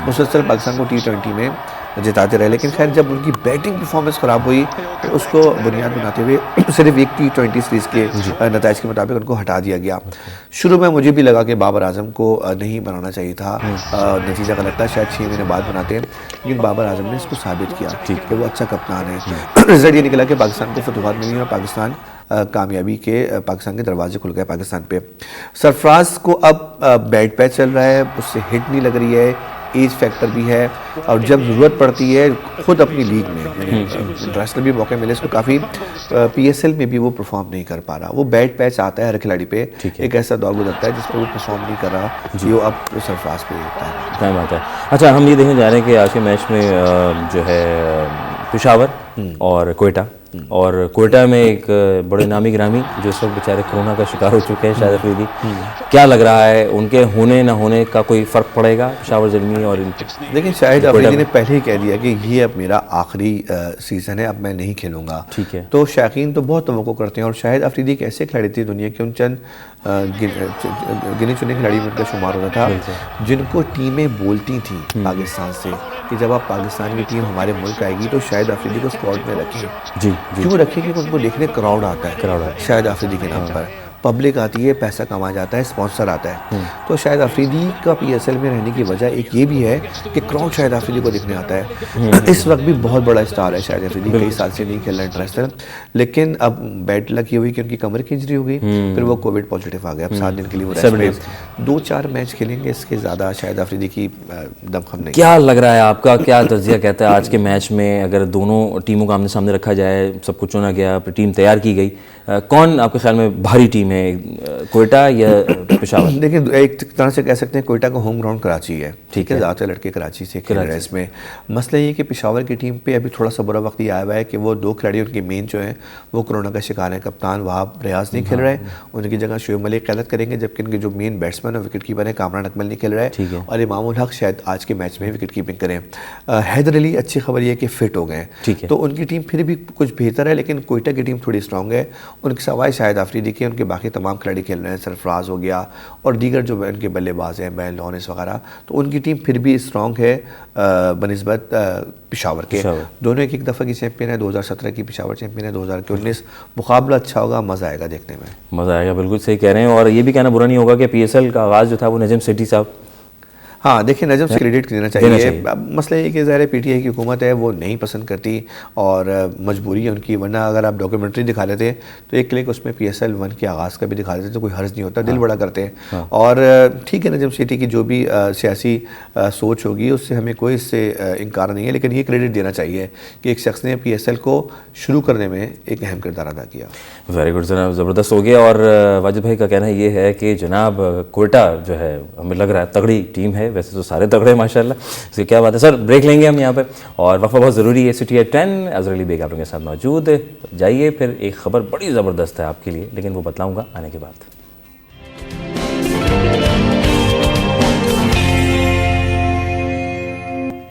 مسلسل پاکستان کو T20 میں جتاتے رہے. لیکن خیر جب ان کی بیٹنگ پرفارمنس خراب ہوئی تو اس کو بنیاد بناتے ہوئے صرف ایک T20 سیریز کے نتائج کے مطابق ان کو ہٹا دیا گیا. شروع میں مجھے بھی لگا کہ بابر اعظم کو نہیں بنانا چاہیے تھا، نتیجہ غلط تھا، شاید 6 مہینے بعد بناتے، لیکن بابر اعظم نے اس کو ثابت کیا کہ وہ اچھا کپتان ہے. رزلٹ یہ نکلا کہ پاکستان کو فتوحات ملی اور پاکستان کامیابی کے پاکستان کے دروازے کھل گئے پاکستان پہ. سرفراز کو اب بیٹ پیچ چل رہا ہے، اس سے ہٹ نہیں لگ رہی ہے، ایج فیکٹر بھی ہے، اور جب ضرورت پڑتی ہے خود اپنی لیگ میں انٹرنیشنل بھی موقع ملے اس کو کافی، PSL میں بھی وہ پرفارم نہیں کر پا رہا. وہ بیٹ پیچ آتا ہے ہر کھلاڑی پہ، ایک ایسا دور گزرتا ہے جس پہ وہ پرفارم نہیں کر رہا، جو اب سرفراز پہ ہوتا ہے. صحیح بات ہے. اچھا ہم یہ دیکھنے جا رہے ہیں کہ آج کے میچ میں جو ہے پشاور اور کوئٹہ، اور کوئٹہ میں ایک بڑے نامی گرامی جو اس وقت بیچارے کورونا کا شکار ہو چکے ہیں، شاہد افریدی، کیا لگ رہا ہے ان کے ہونے نہ ہونے کا کوئی فرق پڑے گا پشاور زلمی اور ان؟ دیکھیں شاہد افریدی نے پہلے ہی کہہ دیا کہ یہ اب میرا آخری سیزن ہے، اب میں نہیں کھیلوں گا. ٹھیک ہے. تو شائقین تو بہت توقع کرتے ہیں، اور شاہد افریدی ایک ایسے کھلاڑی تھے دنیا کے ان چند گنے چنے کھلاڑی میں ان کا شمار ہوتا تھا جن کو ٹیمیں بولتی تھیں پاکستان سے کہ جب آپ پاکستان کی ٹیم ہمارے ملک آئے گی تو شاہد افریدی کو اسکواڈ میں رکھیں. کیوں رکھیں؟ کہ ان کو دیکھنے کراؤڈ آتا ہے شاہد افریدی کے نام پر، پبلک آتی ہے، پیسہ کما جاتا ہے، اسپانسر آتا ہے. تو شاہد افریدی کا PSL میں رہنے کی وجہ ایک یہ بھی ہے کہ کراؤڈ شاہد افریدی کو دیکھنے آتا ہے. اس وقت بھی بہت بڑا اسٹار ہے شاہد افریدی، کئی سال سے نہیں کھیل رہا انٹرنیشنل، لیکن اب بیڈ لک یہ ہوئی کہ ان کی کمر کی انجری ہو گئی، پھر وہ کووڈ پازیٹیو آ گیا. اب 7 دن کے لیے وہ ریسٹ میں 2-4 میچ کھیلیں گے، اس کے زیادہ شاہد افریدی کی دمخم نہیں. کیا لگ رہا ہے آپ کا، کیا تجزیہ کہتا ہے آج کے میچ میں اگر دونوں ٹیموں کو آمنے سامنے رکھا جائے، سب کچھ چنا گیا، پھر ٹیم تیار کی گئی، کون آپ کے خیال میں بھاری ٹیم ہے، کوئٹہ یا پشاور؟ دیکھیں ایک طرح سے کہہ سکتے ہیں کوئٹہ کا ہوم گراؤنڈ کراچی ہے. ٹھیک ہے، زیادہ لڑکے کراچی سے کھیل رہے ہیں اس میں. مسئلہ یہ کہ پشاور کی ٹیم پہ ابھی تھوڑا سا برا وقت یہ آیا ہوا ہے کہ وہ 2 کھلاڑی ان کے مین جو ہیں وہ کورونا کا شکار ہیں. کپتان وہاب ریاض نہیں کھیل رہے، ان کی جگہ شعیب ملک قیادت کریں گے، جبکہ ان کے جو مین بیٹسمین اور وکٹ کیپر ہیں کامران اکمل نہیں کھیل رہے، اور امام الحق شاید آج کے میچ میں وکٹ کیپنگ کریں. حیدر علی اچھی خبر یہ ہے کہ فٹ ہو گئے ہیں، تو ان کی ٹیم پھر بھی کچھ بہتر ہے، لیکن کوئٹہ کی ٹیم تھوڑی اسٹرانگ ہے. ان کے سوائے شاہد افریدی کے ان کے باقی تمام کھلاڑی کھیل رہے ہیں، سرفراز ہو گیا اور دیگر جو ان کے بلے باز ہیں بین لارنس وغیرہ، تو ان کی ٹیم پھر بھی اسٹرانگ ہے بنسبت پشاور کے. دونوں ایک دفعہ کی چیمپئن ہے، 2017 کی پشاور چیمپئن ہے، 2019. مقابلہ اچھا ہوگا، مزہ آئے گا دیکھنے میں، مزہ آئے گا. بالکل صحیح کہہ رہے ہیں. اور یہ بھی کہنا برا نہیں ہوگا کہ PSL کا آغاز جو تھا وہ نجم سیٹھی صاحب، ہاں دیکھیں نجم سے کریڈٹ دینا چاہیے. مسئلہ یہ کہ ظاہر PTI کی حکومت ہے وہ نہیں پسند کرتی اور مجبوری ہے ان کی، ورنہ اگر آپ ڈاکیومنٹری دکھا لیتے تو ایک کلک اس میں PSL 1 کے آغاز کا بھی دکھا دیتے تو کوئی حرج نہیں ہوتا، دل بڑا کرتے ہیں. اور ٹھیک ہے نجم سیٹھی کی جو بھی سیاسی سوچ ہوگی اس سے ہمیں کوئی اس سے انکار نہیں ہے، لیکن یہ کریڈٹ دینا چاہیے کہ ایک شخص نے PSL کو شروع کرنے میں ایک اہم کردار ادا کیا. ویری گڈ جناب، زبردست ہو گیا. اور واجد بھائی کا کہنا یہ ہے کہ جناب کوئٹہ جو ہے ہمیں لگ رہا ہے تگڑی ٹیم ہے، ویسے تو سارے تگڑے ماشاءاللہ، اس کی کیا بات ہے. سر بریک لیں گے ہم یہاں پہ، اور وقفہ بہت ضروری ہے. City at 10 اظہر علی بیگ آپ کے ساتھ موجود جائیے. پھر ایک خبر بڑی زبردست ہے آپ کے لیے، لیکن وہ بتلاؤں گا آنے کے بعد.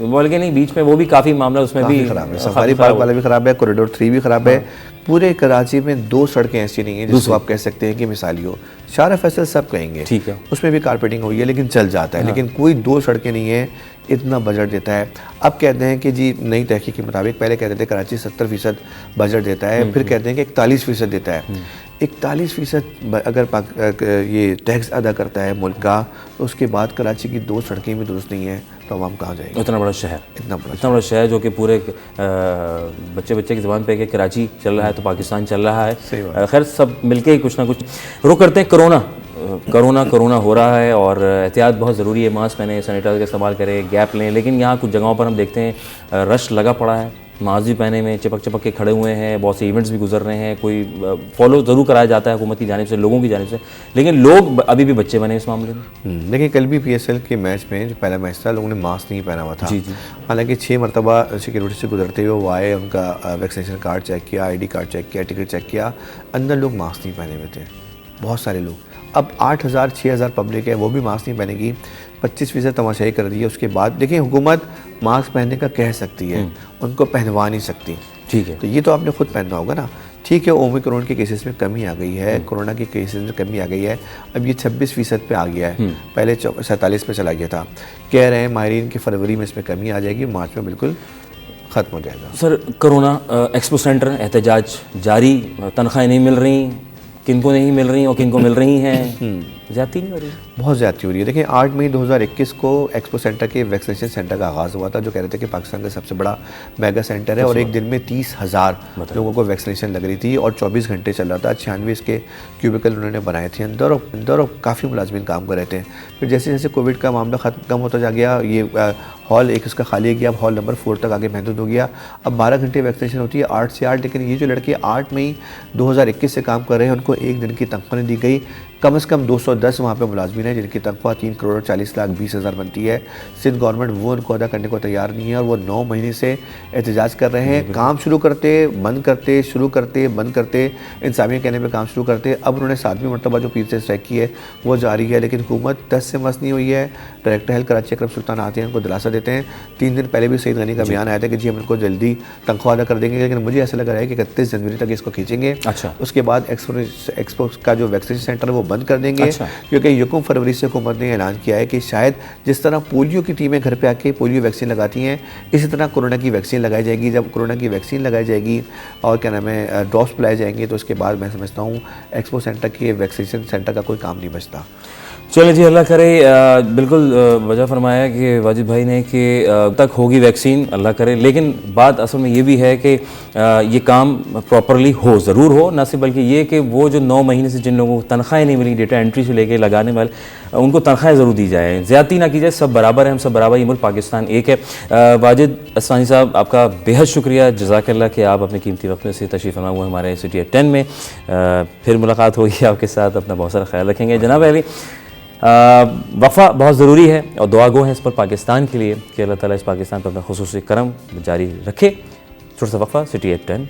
بول کے نہیں بیچ میں وہ بھی کافی معاملہ اس میں بھی خراب ہے. سفاری پارک والا بھی خراب ہے, کوریڈور 3 بھی خراب ہے. پورے کراچی میں 2 سڑکیں ایسی نہیں ہیں جس کو آپ کہہ سکتے ہیں کہ مثالی ہو. شارع فیصل سب کہیں گے, ٹھیک ہے, اس میں بھی کارپیٹنگ ہوئی ہے لیکن چل جاتا ہے, لیکن کوئی 2 سڑکیں نہیں ہیں. اتنا بجٹ دیتا ہے. اب کہتے ہیں کہ جی نئی تحقیق کے مطابق, پہلے کہتے تھے کراچی 70% بجٹ دیتا ہے, پھر کہتے ہیں کہ 41% دیتا ہے. 41% اگر یہ ٹیکس ادا کرتا ہے ملک کا, تو اس کے بعد کراچی کی 2 سڑکیں بھی درست نہیں ہیں, تو عوام کہاں جائے گا؟ اتنا بڑا شہر, اتنا بڑا شہر جو کہ پورے بچے کی زبان پہ کہ کراچی چل رہا ہے تو پاکستان چل رہا ہے. خیر سب مل کے ہی کچھ نہ کچھ. رخ کرتے ہیں کرونا ہو رہا ہے اور احتیاط بہت ضروری ہے. ماسک پہنیں, سینیٹائزر کا استعمال کریں, گیپ لیں. لیکن یہاں کچھ جگہوں پر ہم دیکھتے ہیں رش لگا پڑا ہے, ماسک بھی پہنے میں چپک کے کھڑے ہوئے ہیں, بہت سے ایونٹس بھی گزر رہے ہیں, کوئی فالو ضرور کرایا جاتا ہے حکومت کی جانب سے, لوگوں کی جانب سے, لیکن لوگ ابھی بھی بچے بنے اس معاملے میں. دیکھیں کل بھی پی ایس ایل کے میچ میں جو پہلا میچ تھا, لوگوں نے ماسک نہیں پہنا ہوا تھا. حالانکہ 6 مرتبہ سیکورٹی سے گزرتے ہوئے وہ آئے, ان کا ویکسینیشن کارڈ چیک کیا, آئی ڈی کارڈ چیک کیا, ٹکٹ چیک کیا, اندر لوگ ماسک نہیں پہنے ہوئے تھے, بہت سارے لوگ. اب 8,000 6,000 پبلک ہے, وہ بھی ماسک نہیں پہنے گی, 25% تماشائی کر دی ہے. اس کے بعد دیکھیں حکومت ماسک پہننے کا کہہ سکتی ہے, ان کو پہنوا نہیں سکتی. ٹھیک ہے, تو یہ تو آپ نے خود پہننا ہوگا نا. ٹھیک ہے, اومیکرون کے کیسز میں کمی آ گئی ہے, کرونا کے کیسز میں کمی آ گئی ہے, اب یہ 26% پہ آ گیا ہے, پہلے 47 پہ چلا گیا تھا. کہہ رہے ہیں ماہرین کہ فروری میں اس میں کمی آ جائے گی, مارچ میں بالکل ختم ہو جائے گا. سر کرونا ایکسپو سینٹر احتجاج جاری, تنخواہیں نہیں مل رہی, کن کو نہیں مل رہی اور کن کو مل رہی ہیں, زیادتی نہیں ہو رہی؟ بہت زیادتی ہو رہی ہے. دیکھیں 8 مئی 2021 کو ایکسپو سینٹر کے ویکسینیشن سینٹر کا آغاز ہوا تھا, جو کہہ رہے تھے کہ پاکستان کا سب سے بڑا میگا سینٹر ہے, اور ایک دن میں 30,000 لوگوں کو ویکسینیشن لگ رہی تھی, اور 24 گھنٹے چل رہا تھا. 96 اس کے کیوبیکل انہوں نے بنائے تھے اندر, اور کافی ملازمین کام کر رہے تھے. پھر جیسے جیسے کووڈ کا معاملہ کم ہوتا جا گیا, یہ ہال ایک اس کا خالی گیا, اب ہال نمبر 4 تک آگے محدود ہو گیا. اب 12 گھنٹے ویکسینیشن ہوتی ہے 8 سے 8, لیکن یہ جو لڑکے 8 مئی 2021 سے کام کر رہے ہیں, ان کو ایک دن کی تنخواہ دی گئی. کم از کم 210 وہاں پہ ملازمین ہیں جن کی تنخواہ 3,40,20,000 بنتی ہے. سندھ گورنمنٹ وہ ان کو ادا کرنے کو تیار نہیں ہے, اور وہ 9 مہینے سے احتجاج کر رہے ہیں. کام شروع کرتے بند کرتے, شروع کرتے بند کرتے, انتظامیہ کہنے پہ کام شروع کرتے. اب انہوں نے 7ویں مرتبہ جو پیر سے اسٹرائک کی ہے وہ جاری ہے, لیکن حکومت 10 سے مس نہیں ہوئی ہے. ڈائریکٹر ہیلتھ کراچی اکرم سلطان آتے ہیں, ان کو دلاسا دیتے ہیں. 3 دن پہلے بھی سعید غنی کا بیان آیا تھا کہ جی ہم ان کو جلدی تنخواہ ادا کر دیں گے, لیکن مجھے ایسا لگ رہا ہے کہ 31 جنوری تک اس کو کھینچیں گے. اس کے بعد ایکسپو کا جو ویکسینیشن سینٹر ہے وہ بند کر دیں گے, کیونکہ 1 فروری سے حکومت نے اعلان کیا ہے کہ شاید جس طرح پولیو کی ٹیمیں گھر پہ آ کے پولیو ویکسین لگاتی ہیں, اسی طرح کورونا کی ویکسین لگائی جائے گی. جب کورونا کی ویکسین لگائی جائے گی اور کیا نام ہے ڈراپس پلائے جائیں گے, تو اس کے بعد میں سمجھتا ہوں ایکسپو سینٹر کے ویکسینیشن سینٹر کا کوئی کام نہیں بچتا. چلیں جی, اللہ کرے. بالکل وجہ فرمایا کہ واجد بھائی نے کہ تک ہوگی ویکسین, اللہ کرے. لیکن بات اصل میں یہ بھی ہے کہ یہ کام پراپرلی ہو, ضرور ہو, نہ صرف بلکہ یہ کہ وہ جو 9 مہینے سے جن لوگوں کو تنخواہیں نہیں ملی, ڈیٹا انٹری سے لے کے لگانے والے, ان کو تنخواہیں ضرور دی جائے, زیادتی نہ کی جائے. سب برابر ہیں, ہم سب برابر, یہ ملک پاکستان ایک ہے. واجد اسفانی صاحب آپ کا بہت شکریہ, جزاک اللہ کہ آپ اپنے قیمتی وقت میں سے تشریف فرما ہوئے ہمارے سٹی 10 میں. پھر ملاقات ہوگی آپ کے ساتھ, اپنا بہت سارا خیال رکھیں گے. جناب علی, وقفہ بہت ضروری ہے اور دعا گو ہیں اس پر پاکستان کے لیے کہ اللہ تعالیٰ اس پاکستان پر اپنا خصوصی کرم جاری رکھے. چھوٹا سا وقفہ, سٹی 10.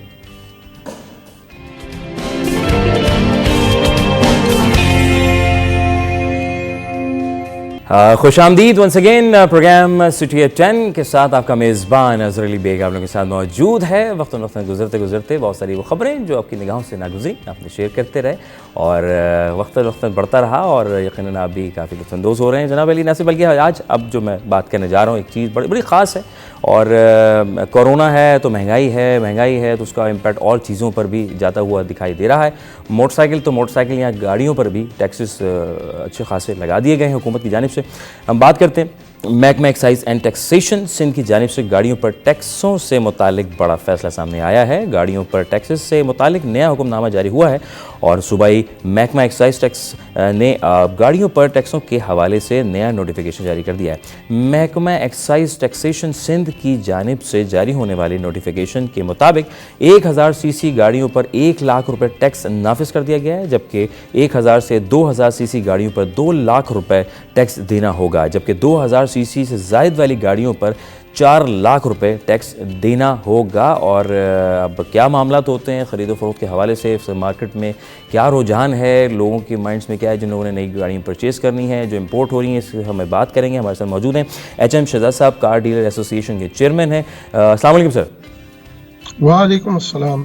خوش آمدید ونس اگین. پروگرام سٹی 10 کے ساتھ آپ کا میزبان اظہر علی بیگ آپ لوگوں کے ساتھ موجود ہے. وقت گزرتے بہت ساری وہ خبریں جو آپ کی نگاہوں سے نہ گزری آپ نے شیئر کرتے رہے, اور وقت بڑھتا رہا, اور یقیناً آپ بھی کافی لطف اندوز ہو رہے ہیں. جناب علی, نہ صرف بلکہ آج اب جو میں بات کرنے جا رہا ہوں ایک چیز بڑی خاص ہے, اور کورونا ہے تو مہنگائی ہے تو اس کا امپیکٹ اور چیزوں پر بھی جاتا ہوا دکھائی دے رہا ہے. موٹر سائیکل یا گاڑیوں پر بھی ٹیکسز اچھے خاصے لگا دیے گئے ہیں حکومت کی جانب سے. ہم بات کرتے ہیں محکمہ ایکسائز اینڈ ٹیکسیشن سندھ کی جانب سے گاڑیوں پر ٹیکسوں سے متعلق بڑا فیصلہ سامنے آیا ہے. گاڑیوں پر ٹیکسز سے متعلق نیا حکم نامہ جاری ہوا ہے, اور صوبائی محکمہ ایکسائز ٹیکس نے گاڑیوں پر ٹیکسوں کے حوالے سے نیا نوٹیفیکیشن جاری کر دیا ہے. محکمہ ایکسائز ٹیکسیشن سندھ کی جانب سے جاری ہونے والے نوٹیفیکیشن کے مطابق 1000 cc گاڑیوں پر 1 لاکھ روپے ٹیکس نافذ کر دیا گیا ہے, جبکہ 1000 سے 2000 cc گاڑیوں پر 2 لاکھ روپے ٹیکس دینا ہوگا, جبکہ 2000 cc سے زائد والی گاڑیوں پر 4 لاکھ روپے ٹیکس دینا ہوگا. اور اب کیا معاملات ہوتے ہیں خرید و فروخت کے حوالے سے, مارکیٹ میں کیا رجحان ہے, لوگوں کے مائنڈس میں کیا ہے جن لوگوں نے نئی گاڑیاں پرچیز کرنی ہے جو امپورٹ ہو رہی ہیں, اس سے ہمیں بات کریں گے. ہمارے ساتھ موجود ہیں HM شہزاد صاحب, کار ڈیلر ایسوسی ایشن کے چیئرمین ہیں. السلام علیکم سر. وعلیکم السلام.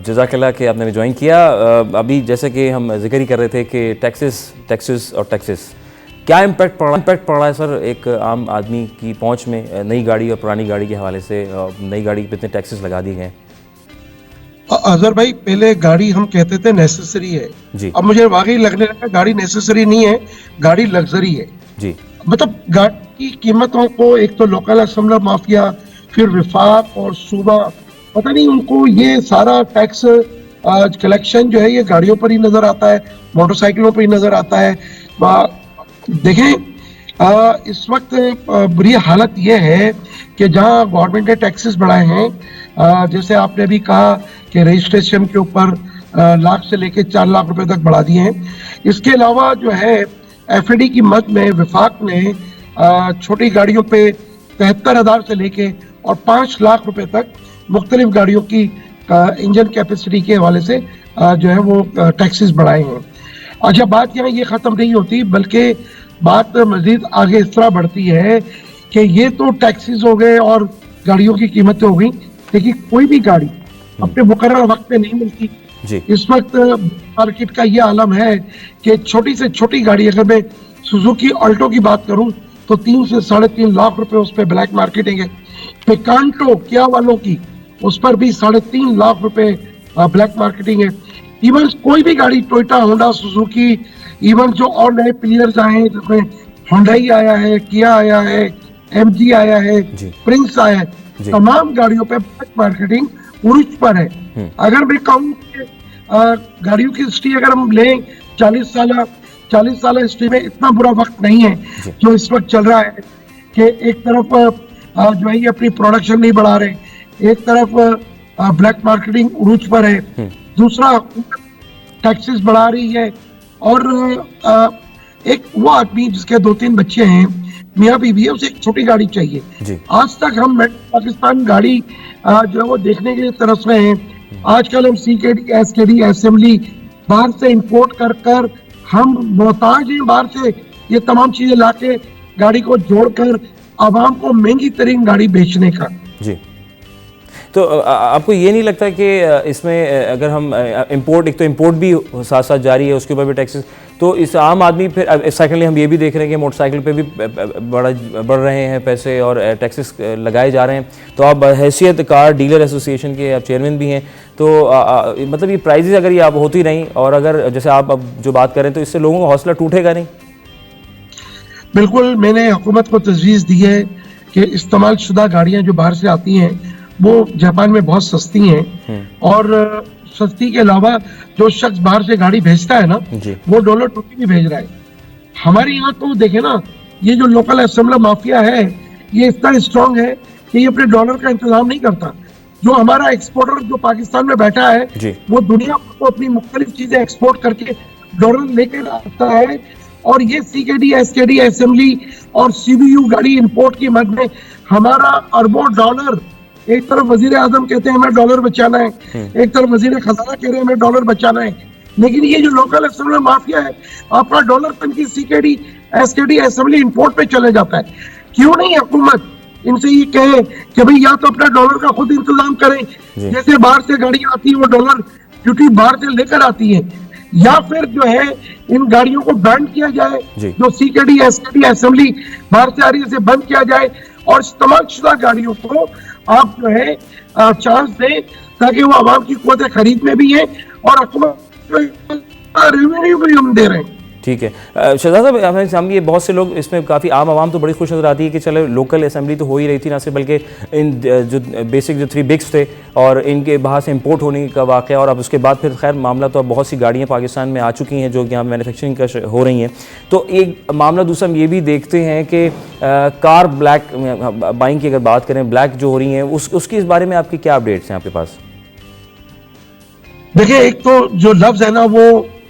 جزاک اللہ کہ آپ نے جوائن کیا. ابھی جیسے کہ ہم ذکر ہی کر رہے تھے کہ ٹیکسز کیا امپیکٹ پڑ رہا ہے سر ایک عام آدمی کی پہنچ میں, نئی گاڑی اور پرانی گاڑی کے حوالے سے. نئی گاڑی پہ اتنے ٹیکسز لگا دیے گئے. اظہر بھائی, پہلے گاڑی ہم کہتے تھے نیسیسری ہے جی, اب مجھے واقعی لگنے لگا گاڑی نیسیسری نہیں ہے, گاڑی لگژری ہے. جی, مطلب گاڑی کی قیمتوں کو ایک تو لوکل اسمبلر مافیا, پھر وفاق اور صوبہ, پتہ نہیں ان کو یہ سارا ٹیکس کلیکشن جو ہے یہ گاڑیوں پر ہی نظر آتا ہے, موٹر سائیکلوں پر ہی نظر آتا ہے. دیکھیں اس وقت بری حالت یہ ہے کہ جہاں گورنمنٹ نے ٹیکسز بڑھائے ہیں, جیسے آپ نے بھی کہا کہ رجسٹریشن کے اوپر لاکھ سے لے کے 4 لاکھ روپے تک بڑھا دیے ہیں. اس کے علاوہ جو ہے FAD کی مد میں وفاق نے چھوٹی گاڑیوں پہ 73,000 سے لے کے اور 5 لاکھ روپے تک مختلف گاڑیوں کی انجن کیپیسٹی کے حوالے سے جو ہے وہ ٹیکسز بڑھائے ہیں. اچھا, بات یہاں یہ ختم نہیں ہوتی, بلکہ بات مزید آگے اس طرح بڑھتی ہے کہ یہ تو ٹیکسز ہو گئے اور گاڑیوں کی قیمتیں ہو گئی, لیکن کوئی بھی گاڑی اپنے مقررہ وقت پہ نہیں ملتی. اس وقت مارکیٹ کا یہ عالم ہے کہ چھوٹی سے چھوٹی گاڑی, اگر میں سوزوکی آلٹو کی بات کروں تو 3 سے 3.5 لاکھ روپے اس پہ بلیک مارکیٹنگ ہے. پیکانٹو کیا والوں کی, اس پر بھی 3.5 لاکھ روپے بلیک مارکیٹنگ ہے. ایون کوئی بھی گاڑی, ٹویوٹا, ہونڈا, سوزوکی, ایون جو اور نئے پلیئرز آئے ہیں جس میں ہونڈائی آیا ہے, کیا آیا ہے, MG آیا ہے, پرنس آیا ہے, تمام گاڑیوں پہ بلیک مارکیٹنگ عروج پر ہے. اگر میں کہوں کہ گاڑیوں کی ہسٹری اگر ہم لیں 40 سالہ ہسٹری میں, اتنا برا وقت نہیں ہے جو اس وقت چل رہا ہے کہ ایک طرف جو ہے یہ اپنی پروڈکشن نہیں بڑھا رہے, ایک طرف بلیک مارکیٹنگ عروج پر ہے, دوسرا ٹیکسز بڑھا رہی ہے. اور ایک وہ آدمی جس کے 2-3 بچے ہیں, میاں بیوی ہے, اسے ایک چھوٹی گاڑی چاہیے. آج تک ہم پاکستان گاڑی جو ہے وہ دیکھنے کے لیے ترس رہے ہیں. آج کل ہم CKD, SKD, اسمبلی باہر سے امپورٹ کر کر ہم محتاج ہیں باہر سے یہ تمام چیزیں لا کے گاڑی کو جوڑ کر عوام کو مہنگی ترین گاڑی بیچنے کا. جی, تو آپ کو یہ نہیں لگتا کہ اس میں اگر ہم امپورٹ, ایک تو امپورٹ بھی ساتھ ساتھ جاری ہے, اس کے اوپر بھی ٹیکسز, تو اس عام آدمی پھر سیکنڈلی ہم یہ بھی دیکھ رہے ہیں کہ موٹر سائیکل پہ بھی بڑھ رہے ہیں پیسے اور ٹیکسز لگائے جا رہے ہیں. تو آپ حیثیت کار ڈیلر ایسوسی ایشن کے آپ چیئرمین بھی ہیں, تو مطلب یہ پرائزز اگر یہ آپ ہوتی رہیں اور اگر جیسے آپ اب جو بات کریں تو اس سے لوگوں کا حوصلہ ٹوٹے گا نہیں؟ بالکل, میں نے حکومت کو تجویز دی ہے کہ استعمال شدہ گاڑیاں جو باہر سے آتی ہیں وہ جاپان میں بہت سستی ہیں, اور سستی کے علاوہ جو شخص باہر سے گاڑی بھیجتا ہے نا وہ $2 بھی بھیج رہا ہے. ہمارے یہاں تو دیکھیں نا, یہ جو لوکل اسمبلر مافیا ہے یہ اتنا اسٹرانگ ہے کہ یہ اپنے ڈالر کا انتظام نہیں کرتا. جو ہمارا ایکسپورٹر جو پاکستان میں بیٹھا ہے وہ دنیا کو اپنی مختلف چیزیں ایکسپورٹ کر کے ڈالر لے کے آتا ہے, اور یہ CKD, SKD, اسمبلی اور CBU گاڑی امپورٹ کی مد میں ہمارا اربوں ڈالر, ایک طرف وزیر اعظم کہتے ہیں ہمیں ڈالر بچانا ہے, ایک طرف وزیر خزانہ کہہ رہے ہیں ہمیں ڈالر بچانا ہے, لیکن یہ جو لوکل اسمبلر مافیا ہے اپنا ڈالر تن کی CKD, SKD, اسمبلی امپورٹ پہ چلے جاتا ہے. کیوں نہیں حکومت ان سے یہ کہے کہ بھئی یا تو اپنا ڈالر کا خود انتظام کریں, جیسے باہر سے گاڑیاں آتی ہیں وہ ڈالر ڈیوٹی باہر سے لے کر آتی ہیں, یا پھر جو ہے ان گاڑیوں کو بینڈ کیا جائے, جو CKD, SKD, اسمبلی باہر سے آ رہی ہے اسے بند کیا جائے, اور استعمال شدہ گاڑیوں کو آپ جو ہے چانس دیں تاکہ وہ عوام کی قوت خرید میں بھی ہیں اور حکومت ریونیو بھی ہم دے رہے ہیں. ٹھیک ہے شہزاد صاحب, ہمیں سامنے یہ بہت سے لوگ اس میں کافی عام عوام تو بڑی خوش نظر آتی ہے کہ چلو لوکل اسمبلی تو ہو ہی رہی تھی نہ صرف, بلکہ ان جو بیسک جو 3 بگس تھے اور ان کے باہر سے امپورٹ ہونے کا واقعہ, اور اب اس کے بعد پھر خیر معاملہ تو اب بہت سی گاڑیاں پاکستان میں آ چکی ہیں جو کہ یہاں مینوفیکچرنگ کا ہو رہی ہیں. تو ایک معاملہ دوسرا ہم یہ بھی دیکھتے ہیں کہ کار بلیک بائنگ کی اگر بات کریں, بلیک جو ہو رہی ہیں اس کی اس بارے میں آپ کی کیا اپڈیٹس ہیں آپ کے پاس؟ دیکھیں, ایک تو جو لفظ ہے نا وہ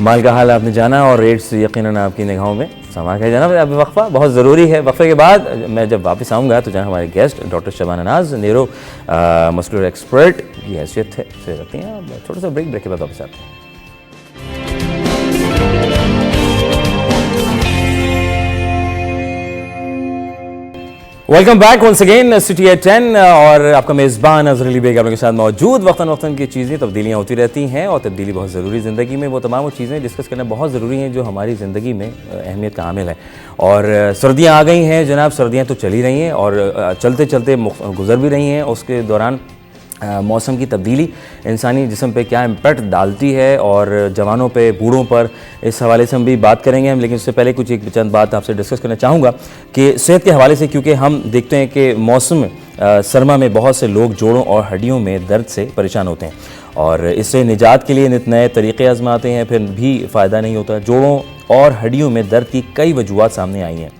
مال کا حال آپ نے جانا اور ریٹس یقیناً آپ کی نگاہوں میں سامان کا جانا. اب وقفہ بہت ضروری ہے. وقفے کے بعد میں جب واپس آؤں گا تو جہاں ہمارے گیسٹ ڈاکٹر شبانہ ناز نیورو مسکولر ایکسپرٹ کی حیثیت سے رکھتی ہیں. چھوٹا سا بریک کے بعد واپس آتے ہیں. Welcome back once again city at 10 اور آپ کا میزبان اظہر علی بیگ آپ کے ساتھ موجود. وقتاً وقتاً کی چیزیں تبدیلیاں ہوتی رہتی ہیں اور تبدیلی بہت ضروری زندگی میں. وہ تمام وہ چیزیں ڈسکس کرنا بہت ضروری ہیں جو ہماری زندگی میں اہمیت کا حامل ہے. اور سردیاں آ گئی ہیں جناب. سردیاں تو چلی رہی ہیں اور چلتے چلتے گزر بھی رہی ہیں. اس کے دوران موسم کی تبدیلی انسانی جسم پہ کیا امپیکٹ ڈالتی ہے اور جوانوں پہ بوڑھوں پر, اس حوالے سے ہم بھی بات کریں گے ہم. لیکن اس سے پہلے کچھ ایک چند بات آپ سے ڈسکس کرنا چاہوں گا کہ صحت کے حوالے سے, کیونکہ ہم دیکھتے ہیں کہ موسم سرما میں بہت سے لوگ جوڑوں اور ہڈیوں میں درد سے پریشان ہوتے ہیں اور اس سے نجات کے لیے نت نئے طریقے آزماتے ہیں, پھر بھی فائدہ نہیں ہوتا. جوڑوں اور ہڈیوں میں درد کی کئی وجوہات سامنے آئی ہیں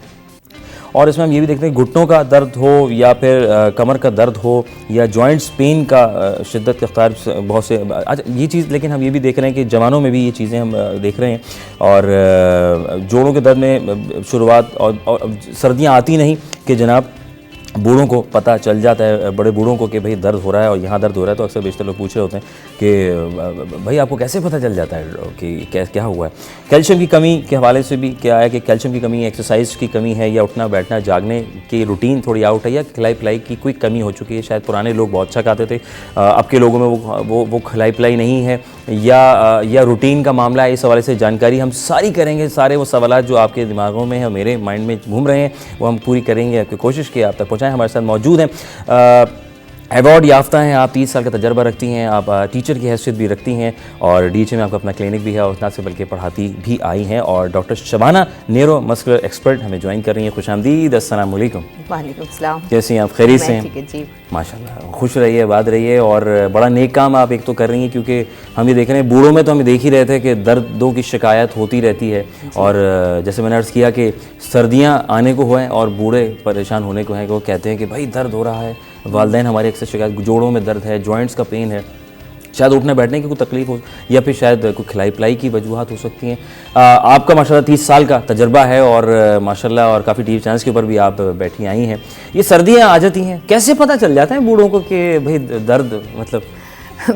اور اس میں ہم یہ بھی دیکھتے ہیں گھٹنوں کا درد ہو یا پھر کمر کا درد ہو یا جوائنٹس پین کا شدت کا اختیار بہت سے یہ چیز. لیکن ہم یہ بھی دیکھ رہے ہیں کہ جوانوں میں بھی یہ چیزیں ہم دیکھ رہے ہیں اور جوڑوں کے درد میں شروعات اور سردیاں آتی نہیں کہ جناب بوڑھوں کو پتہ چل جاتا ہے, بڑے بوڑھوں کو کہ بھئی درد ہو رہا ہے اور یہاں درد ہو رہا ہے. تو اکثر بیشتر لوگ پوچھ رہے ہوتے ہیں کہ بھئی آپ کو کیسے پتہ چل جاتا ہے کہ کیا ہوا ہے. کیلشیم کی کمی کے حوالے سے بھی کیا ہے کہ کیلشیم کی کمی, ایکسرسائز کی کمی ہے یا اٹھنا بیٹھنا جاگنے کی روٹین تھوڑی آؤٹ ہے یا کھلائی پلائی کی کوئی کمی ہو چکی ہے. شاید پرانے لوگ بہت اچھا کھاتے تھے, اب کے لوگوں میں وہ کھلائی پلائی نہیں ہے یا روٹین کا معاملہ ہے. اس حوالے سے جانکاری ہم ساری کریں گے. سارے وہ سوالات جو آپ کے دماغوں میں ہیں, میرے مائنڈ میں گھوم رہے ہیں, وہ ہم پوری کریں گے, کہ کوشش کی آپ تک پہنچائیں. ہمارے ساتھ موجود ہیں ایوارڈ یافتہ ہیں آپ, 30 سال کا تجربہ رکھتی ہیں آپ, ٹیچر کی حیثیت بھی رکھتی ہیں اور ڈی ایچ اے میں آپ کا اپنا کلینک بھی ہے اور اتنا سے بلکہ پڑھاتی بھی آئی ہیں. اور doctor Shabana neuro muscular expert ہمیں جوائن کر رہی ہیں. خوش آمدید. السلام علیکم. وعلیکم السلام. کیسی ہیں آپ؟ خیریت سے ہیں؟ ٹھیک ہے جی, ماشاء اللہ. خوش رہیے, آباد رہیے اور بڑا نیک کام آپ ایک تو کر رہی ہیں, کیونکہ ہم یہ دیکھ رہے ہیں بوڑھوں میں تو ہم دیکھ ہی رہے تھے کہ دردوں کی شکایت ہوتی رہتی ہے اور جیسے میں نے عرض کیا کہ سردیاں آنے کو ہوئیں اور بوڑھے پریشان ہونے کو ہیں کہ وہ کہتے ہیں کہ بھائی درد ہو رہا ہے. والدین ہمارے اکثر شکایت, جوڑوں میں درد ہے, جوائنٹس کا پین ہے, شاید اٹھنے بیٹھنے کی کوئی تکلیف ہو یا پھر شاید کوئی کھلائی پلائی کی وجوہات ہو سکتی ہیں. آپ کا ماشاءاللہ 30 سال کا تجربہ ہے اور ماشاءاللہ اور کافی ٹی وی چینلز کے اوپر بھی آپ بیٹھی آئی ہیں. یہ سردیاں آ جاتی ہیں, کیسے پتہ چل جاتا ہے بوڑھوں کو کہ بھئی درد مطلب؟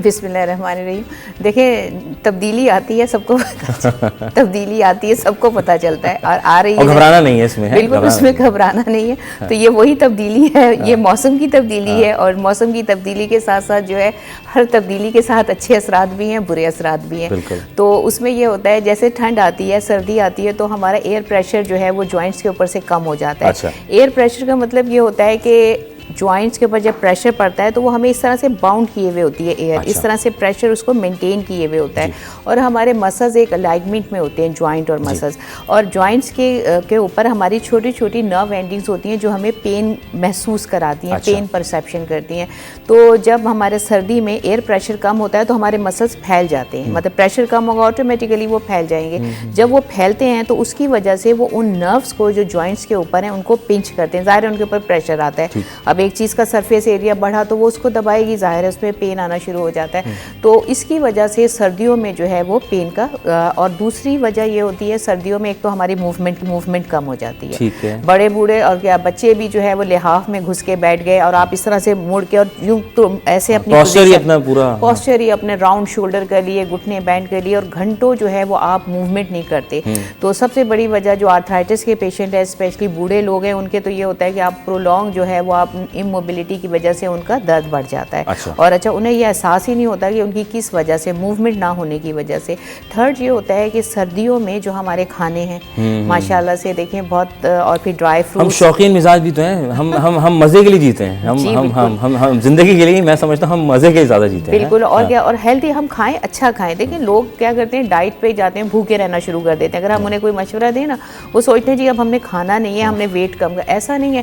بسم اللہ الرحمن الرحیم. دیکھیں تبدیلی آتی ہے سب کو تبدیلی آتی ہے سب کو پتہ چلتا ہے اور آ رہی ہے. گھبرانا نہیں ہے اس میں, بالکل اس میں گھبرانا نہیں ہے. تو یہ وہی تبدیلی ہے, یہ موسم کی تبدیلی ہے اور موسم کی تبدیلی کے ساتھ ساتھ جو ہے ہر تبدیلی کے ساتھ اچھے اثرات بھی ہیں, برے اثرات بھی ہیں. تو اس میں یہ ہوتا ہے جیسے ٹھنڈ آتی ہے, سردی آتی ہے تو ہمارا ایئر پریشر جو ہے وہ جوائنٹس کے اوپر سے کم ہو جاتا ہے. ایئر پریشر کا مطلب یہ ہوتا ہے کہ جوائنٹس کے اوپر جب پریشر پڑتا ہے تو وہ ہمیں اس طرح سے باؤنڈ کیے ہوئے ہوتی ہے ایئر, اس طرح سے پریشر اس کو مینٹین کیے ہوئے ہوتا ہے اور ہمارے مسلز ایک الائنمنٹ میں ہوتے ہیں, جوائنٹ اور مسلز. اور جوائنٹس کے اوپر ہماری چھوٹی چھوٹی نرو اینڈنگز ہوتی ہیں جو ہمیں پین محسوس کراتی ہیں, پین پرسیپشن کرتی ہیں. تو جب ہمارے سردی میں ایئر پریشر کم ہوتا ہے تو ہمارے مسلز پھیل جاتے ہیں, مطلب پریشر کم ہوگا آٹومیٹیکلی وہ پھیل جائیں گے. جب وہ پھیلتے ہیں تو اس کی وجہ سے وہ ان نروز کو جو جوائنٹس کے اوپر ہیں ان کو پنچ کرتے ہیں, ظاہر ہے ان کے اوپر پریشر آتا ہے. اب ایک چیز کا سرفیس ایریا بڑھا تو وہ اس کو دبائے گی, ظاہر ہے اس میں پین آنا شروع ہو جاتا ہے. تو اس کی وجہ سے سردیوں میں جو ہے وہ پین کا, اور دوسری وجہ یہ ہوتی ہے سردیوں میں ایک تو ہماری موومنٹ کم ہو جاتی ہے. بڑے بوڑھے اور کیا بچے بھی جو ہے وہ لحاف میں گھس کے بیٹھ گئے اور آپ اس طرح سے مڑ کے اور یوں تو ایسے اپنی پوسچر ہی اپنے راؤنڈ شولڈر کر لیے, گھٹنے بینڈ کر لیے اور گھنٹوں جو ہے وہ آپ موومنٹ نہیں کرتے. تو سب سے بڑی وجہ جو آرتھرائٹس کے پیشنٹ ہے, اسپیشلی بوڑھے لوگ ہیں, ان کے تو یہ ہوتا ہے کہ آپ پرولونگ جو ہے وہ آپ اموبلٹی کی وجہ سے ان کا درد بڑھ جاتا ہے. اور انہیں یہ احساس ہی نہیں ہوتا کہ ان کی کس وجہ سے, موومنٹ نہ ہونے کی وجہ سے. تھرڈ یہ ہوتا ہے کہ سردیوں میں جو ہمارے کھانے ہیں ماشاءاللہ سے دیکھیں بہت, اور پھر ڈرائی فروٹ, ہم شوقین مزاج بھی تو ہیں, ہم مزے کے لیے جیتے ہیں, ہم زندگی کے لیے, میں سمجھتا ہوں ہم مزے کے لیے زیادہ جیتے ہیں. بالکل. اور کیا, اور ہیلتھی ہم کھائیں, اچھا کھائیں. دیکھیں لوگ کیا کرتے ہیں ڈائٹ پہ جاتے ہیں, بھوکے رہنا شروع کر دیتے ہیں. اگر ہم انہیں کوئی مشورہ دیں نا, وہ سوچتے ہیں جی اب ہم نے کھانا نہیں ہے, ہم نے ویٹ کم کر. ایسا نہیں ہے,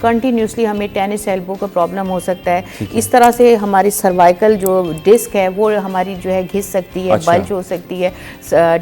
کنٹینیوسلی ہمیں ٹینس ایلبو کا پرابلم ہو سکتا ہے. اس طرح سے ہماری سروائکل جو ڈسک ہے وہ ہماری جو ہے گھس سکتی ہے, بلج ہو سکتی ہے.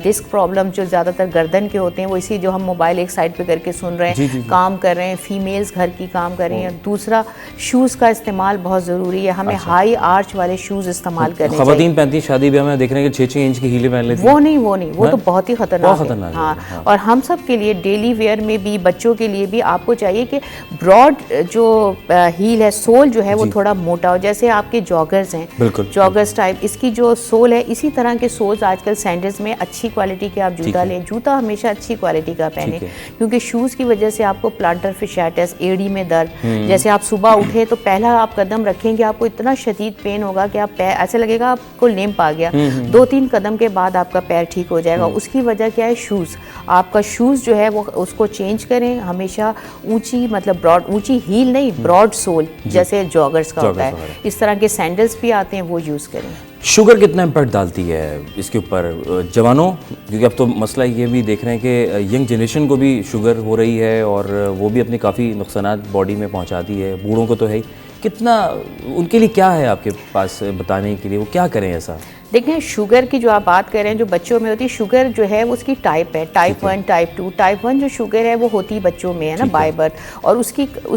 ڈسک پرابلم جو زیادہ تر گردن کے ہوتے ہیں وہ اسی جو ہم موبائل ایک سائڈ پہ کر کے سن رہے ہیں, کام کر رہے ہیں, فیمیلز گھر کی کام کر رہی ہیں. دوسرا شوز کا استعمال بہت ضروری ہے, ہمیں ہائی آرچ والے شوز استعمال کرنے چاہیے. خواتین پہنتی ہیں شادی بیاہ میں, دیکھ رہے ہیں کہ 6-6 انچ کی ہیلیں پہن لیتی ہیں. وہ نہیں, وہ تو بہت ہی خطرناک ہے. ہاں, اور ہم سب کے لیے ڈیلی ویئر میں بھی, بچوں کے لیے بھی آپ کو چاہیے کہ براڈ جو ہیل ہے, سول جو ہے وہ تھوڑا موٹا ہو. جیسے آپ کے جاگرز ہیں, جاگرز ٹائپ, اس کی جو سول ہے اسی طرح کے سولز آج کل سینڈلز میں اچھی کوالٹی کے آپ جوتا لیں. جوتا ہمیشہ اچھی کوالٹی کا پہنیں, کیونکہ شوز کی وجہ سے آپ کو پلانٹر فیشائٹس, ایڑی میں درد, جیسے آپ صبح اٹھے تو پہلا آپ قدم رکھیں گے آپ کو اتنا شدید پین ہوگا کہ آپ پیر ایسے لگے گا آپ کو لیمپ آ گیا. 2-3 قدم کے بعد آپ کا پیر ٹھیک ہو جائے گا. اس کی وجہ کیا ہے؟ شوز. آپ کا شوز جو ہے وہ اس کو چینج کریں ہمیشہ اونچی, مطلب براڈ, اونچی ہیل نہیں, براڈ سول جیسے جاگرز کا ہوتا ہے. اس طرح کے سینڈلز بھی آتے ہیں, وہ یوز کریں. شوگر کتنا امپیکٹ ڈالتی ہے اس کے اوپر جوانوں؟ کیونکہ اب تو مسئلہ یہ بھی دیکھ رہے ہیں کہ ینگ جنریشن کو بھی شوگر ہو رہی ہے اور وہ بھی اپنی کافی نقصانات باڈی میں پہنچاتی ہے. بوڑھوں کو تو ہے ہی. کتنا ان کے لیے کیا ہے آپ کے پاس بتانے کے لیے, وہ کیا کریں ایسا؟ دیکھیں, شوگر کی جو آپ بات کر رہے ہیں جو بچوں میں ہوتی ہے, شوگر جو ہے اس کی ٹائپ ہے, ٹائپ 1, ٹائپ 2. ٹائپ 1 جو شوگر ہے وہ ہوتی بچوں میں ہے نا, بائی برتھ. اور اس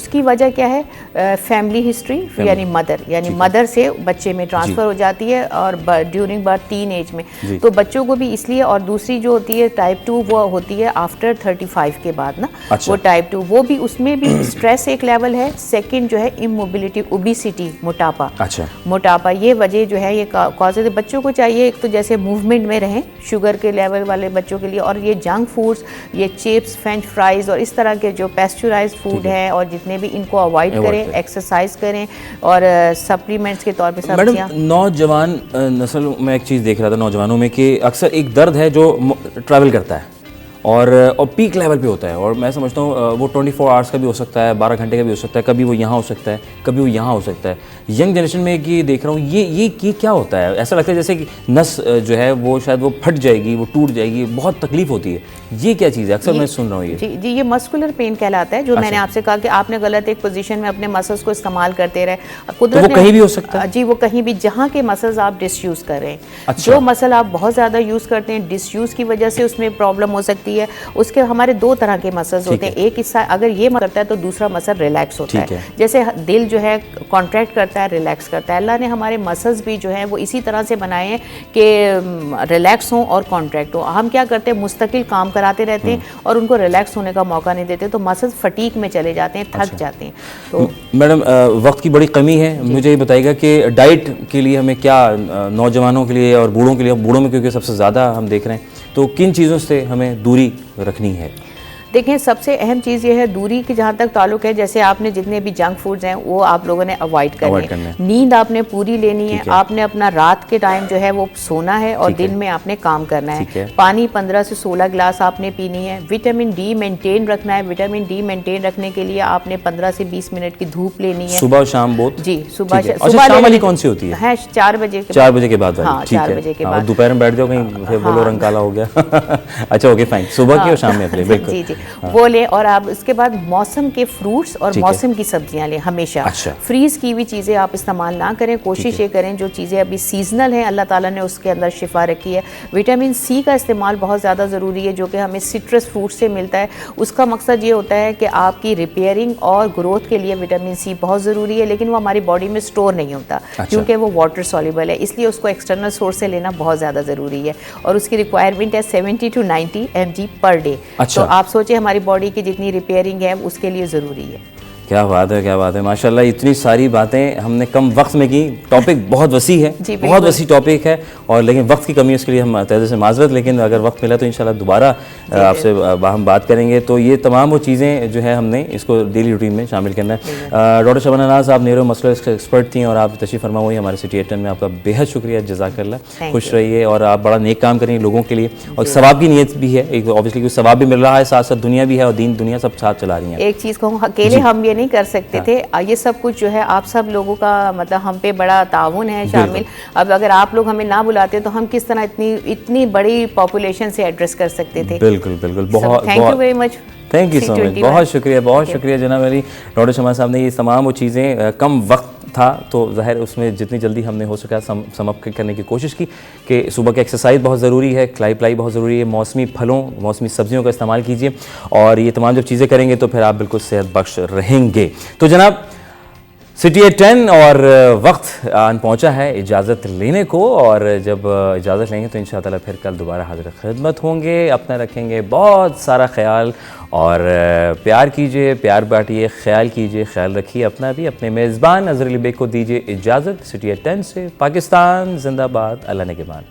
کی وجہ کیا ہے؟ فیملی ہسٹری, یعنی مدر سے بچے میں ٹرانسفر ہو جاتی ہے اور ڈیورنگ برتھ ٹین ایج میں. تو بچوں کو بھی اس لیے. اور دوسری جو ہوتی ہے ٹائپ 2 وہ ہوتی ہے آفٹر 35 کے بعد نا, وہ ٹائپ 2. وہ بھی اس میں بھی اسٹریس ایک لیول ہے. سیکنڈ جو ہے اموبلٹی, اوبیسٹی, موٹاپا. یہ وجہ جو ہے یہ کاز ہے. بچوں کو چاہیے ایک تو جیسے موومنٹ میں رہیں شوگر کے لیول والے بچوں کے لیے, اور یہ جنک فوڈز, یہ چپس, فرینچ فرائز اور اس طرح کے جو پیسچرائز فوڈ ہیں اور جتنے بھی, ان کو اوائڈ کریں. ایکسرسائز کریں اور سپلیمنٹس کے طور پہ سبزیاں. نوجوان نسل میں ایک چیز دیکھ رہا تھا نوجوانوں میں کہ اکثر ایک درد ہے جو ٹریول کرتا ہے اور پیک لیول پہ ہوتا ہے, اور میں سمجھتا ہوں وہ 24 آورس کا بھی ہو سکتا ہے, 12 گھنٹے کا بھی ہو سکتا ہے, کبھی وہ یہاں ہو سکتا ہے, کبھی وہ یہاں ہو سکتا ہے. ینگ جنریشن میں یہ دیکھ رہا ہوں یہ کیا ہوتا ہے؟ ایسا لگتا ہے جیسے کہ نس جو ہے وہ شاید وہ پھٹ جائے گی, وہ ٹوٹ جائے گی, بہت تکلیف ہوتی ہے. یہ کیا چیز ہے؟ اکثر میں سن رہا ہوں جی یہ مسکولر پین کہلاتا ہے, جو میں نے آپ سے کہا کہ آپ نے غلط ایک پوزیشن میں اپنے مسلس کو استعمال کرتے رہے. قدرت وہ کہیں بھی ہو سکتا ہے. جی وہ کہیں بھی, جہاں کے مسلس آپ ڈس یوز کر رہے ہیں. جو مسل آپ بہت زیادہ یوز کرتے ہیں, ڈس یوز کی وجہ سے اس میں پرابلم ہو سکتی ہے. اس کے ہمارے 2 طرح کے مسلز ہوتے ہیں. ایک حصہ اگر یہ کرتا ہے تو دوسرا مسل ریلیکس ہوتا ہے. جیسے دل جو ہے کانٹریکٹ کرتا ہے, ریلیکس کرتا ہے. اللہ نے ہمارے مسلز بھی جو ہیں وہ اسی طرح سے بنائے ہیں کہ ریلیکس ہوں اور کانٹریکٹ ہوں. ہم کیا کرتے ہیں, مستقل کام کراتے رہتے ہیں اور ان کو ریلیکس ہونے کا موقع نہیں دیتے, تو مسلز فٹیک میں چلے جاتے ہیں, تھک جاتے ہیں. تو میڈم وقت کی بڑی کمی ہے, مجھے یہ بتائیے گا کہ ڈائٹ کے لیے ہمیں کیا, نوجوانوں کے لیے اور بوڑھوں کے لیے, بوڑھوں میں کیونکہ سب سے زیادہ ہم دیکھ رہے ہیں, تو کن چیزوں سے ہمیں دوری رکھنی ہے؟ دیکھیں, سب سے اہم چیز یہ ہے دوری کی جہاں تک تعلق ہے, جیسے آپ نے جتنے بھی جنک فوڈز ہیں وہ آپ لوگوں نے اوائڈ کرنے ہیں. نیند آپ نے پوری لینی ہے. آپ نے اپنا رات کے ٹائم جو ہے وہ سونا ہے اور دن میں آپ نے کام کرنا ہے. پانی 15 سے 16 گلاس آپ نے پینی ہے. وٹامن ڈی مینٹین رکھنا ہے. وٹامن ڈی مینٹین رکھنے کے لیے آپ نے 15 سے 20 منٹ کی دھوپ لینی ہے صبح شام. بہت جی صبح شام والی کون سی ہوتی ہے؟ 4 بجے کے 4 بجے کے بعد. ہاں 4 بجے کے بعد. دوپہر میں بیٹھ جاؤ کہیں پھر بولو رنگ کالا ہو گیا. اچھا اوکے فائن, صبح کی اور شام میں. جی وہ لیں. اور آپ اس کے بعد موسم کے فروٹس اور موسم کی سبزیاں لیں ہمیشہ. فریز کی ہوئی چیزیں آپ استعمال نہ کریں. کوشش یہ کریں جو چیزیں ابھی سیزنل ہیں, اللہ تعالیٰ نے اس کے اندر شفا رکھی ہے. وٹامن سی کا استعمال بہت زیادہ ضروری ہے, جو کہ ہمیں سٹرس فروٹ سے ملتا ہے. اس کا مقصد یہ ہوتا ہے کہ آپ کی ریپیئرنگ اور گروتھ کے لیے وٹامن سی بہت ضروری ہے, لیکن وہ ہماری باڈی میں سٹور نہیں ہوتا کیونکہ وہ واٹر سولیبل ہے, اس لیے اس کو ایکسٹرنل سورس سے لینا بہت زیادہ ضروری ہے. اور اس کی ریکوائرمنٹ ہے 70 to 90 mg پر ڈے. تو آپ سوچیں ہماری باڈی کی جتنی ریپیئرنگ ہے اس کے لیے ضروری ہے. کیا بات ہے, کیا بات ہے, ماشاءاللہ. اتنی ساری باتیں ہم نے کم وقت میں کی. ٹاپک بہت وسیع ہے, بہت وسیع ٹاپک ہے, اور لیکن وقت کی کمی ہے, اس کے لیے ہم تہہ دل سے معذرت. لیکن اگر وقت ملا تو انشاءاللہ دوبارہ آپ سے ہم بات کریں گے. تو یہ تمام وہ چیزیں جو ہے ہم نے اس کو ڈیلی روٹین میں شامل کرنا ہے. ڈاکٹر شبانہ ناز, آپ نیورو مسکولر ایکسپرٹ تھیں اور آپ تشریف فرما ہوئی ہمارے سٹی 8 میں. آپ کا بے حد شکریہ, جزاک اللہ. خوش رہیے اور آپ بڑا نیک کام کریں لوگوں کے لیے, اور ثواب کی نیت بھی ہے ایک, اوبیسلی کوئی ثواب بھی مل رہا ہے, ساتھ ساتھ دنیا بھی ہے, اور دین دنیا سب ساتھ چلا رہی ہیں. ایک چیز کہوں, اکیلے ہم یہ نہیں کر سکتے تھے. یہ سب کچھ جو ہے آپ سب لوگوں کا مطلب ہم پہ بڑا تعاون ہے شامل. اب اگر آپ لوگ ہمیں نہ بلاتے تو ہم کس طرح اتنی بڑی پاپولیشن سے ایڈریس کر سکتے تھے. بالکل بالکل. بہت thank you very much. Thank you so much, بہت شکریہ جناب علی. ڈاکٹر شمع صاحب نے یہ تمام وہ چیزیں کم وقت تھا تو ظاہر اس میں جتنی جلدی ہم نے ہو سکا سم اپ کرنے کی کوشش کی کہ صبح کی ایکسرسائز بہت ضروری ہے, کھلائی پلائی بہت ضروری ہے, موسمی پھلوں موسمی سبزیوں کا استعمال کیجیے, اور یہ تمام جب چیزیں کریں گے تو پھر آپ بالکل صحت بخش رہیں گے. تو جناب سٹی ایٹ 10 اور وقت آن پہنچا ہے اجازت لینے کو, اور جب اجازت لیں گے تو انشاءاللہ پھر کل دوبارہ حاضر خدمت ہوں گے. اپنا رکھیں گے بہت سارا خیال, اور پیار کیجئے, پیار بانٹیے, خیال کیجئے, خیال رکھیے اپنا بھی. اپنے میزبان اظہر علی بیگ کو دیجئے اجازت. سٹی ایٹ 10 سے پاکستان زندہ باد, اللہ نگہبان.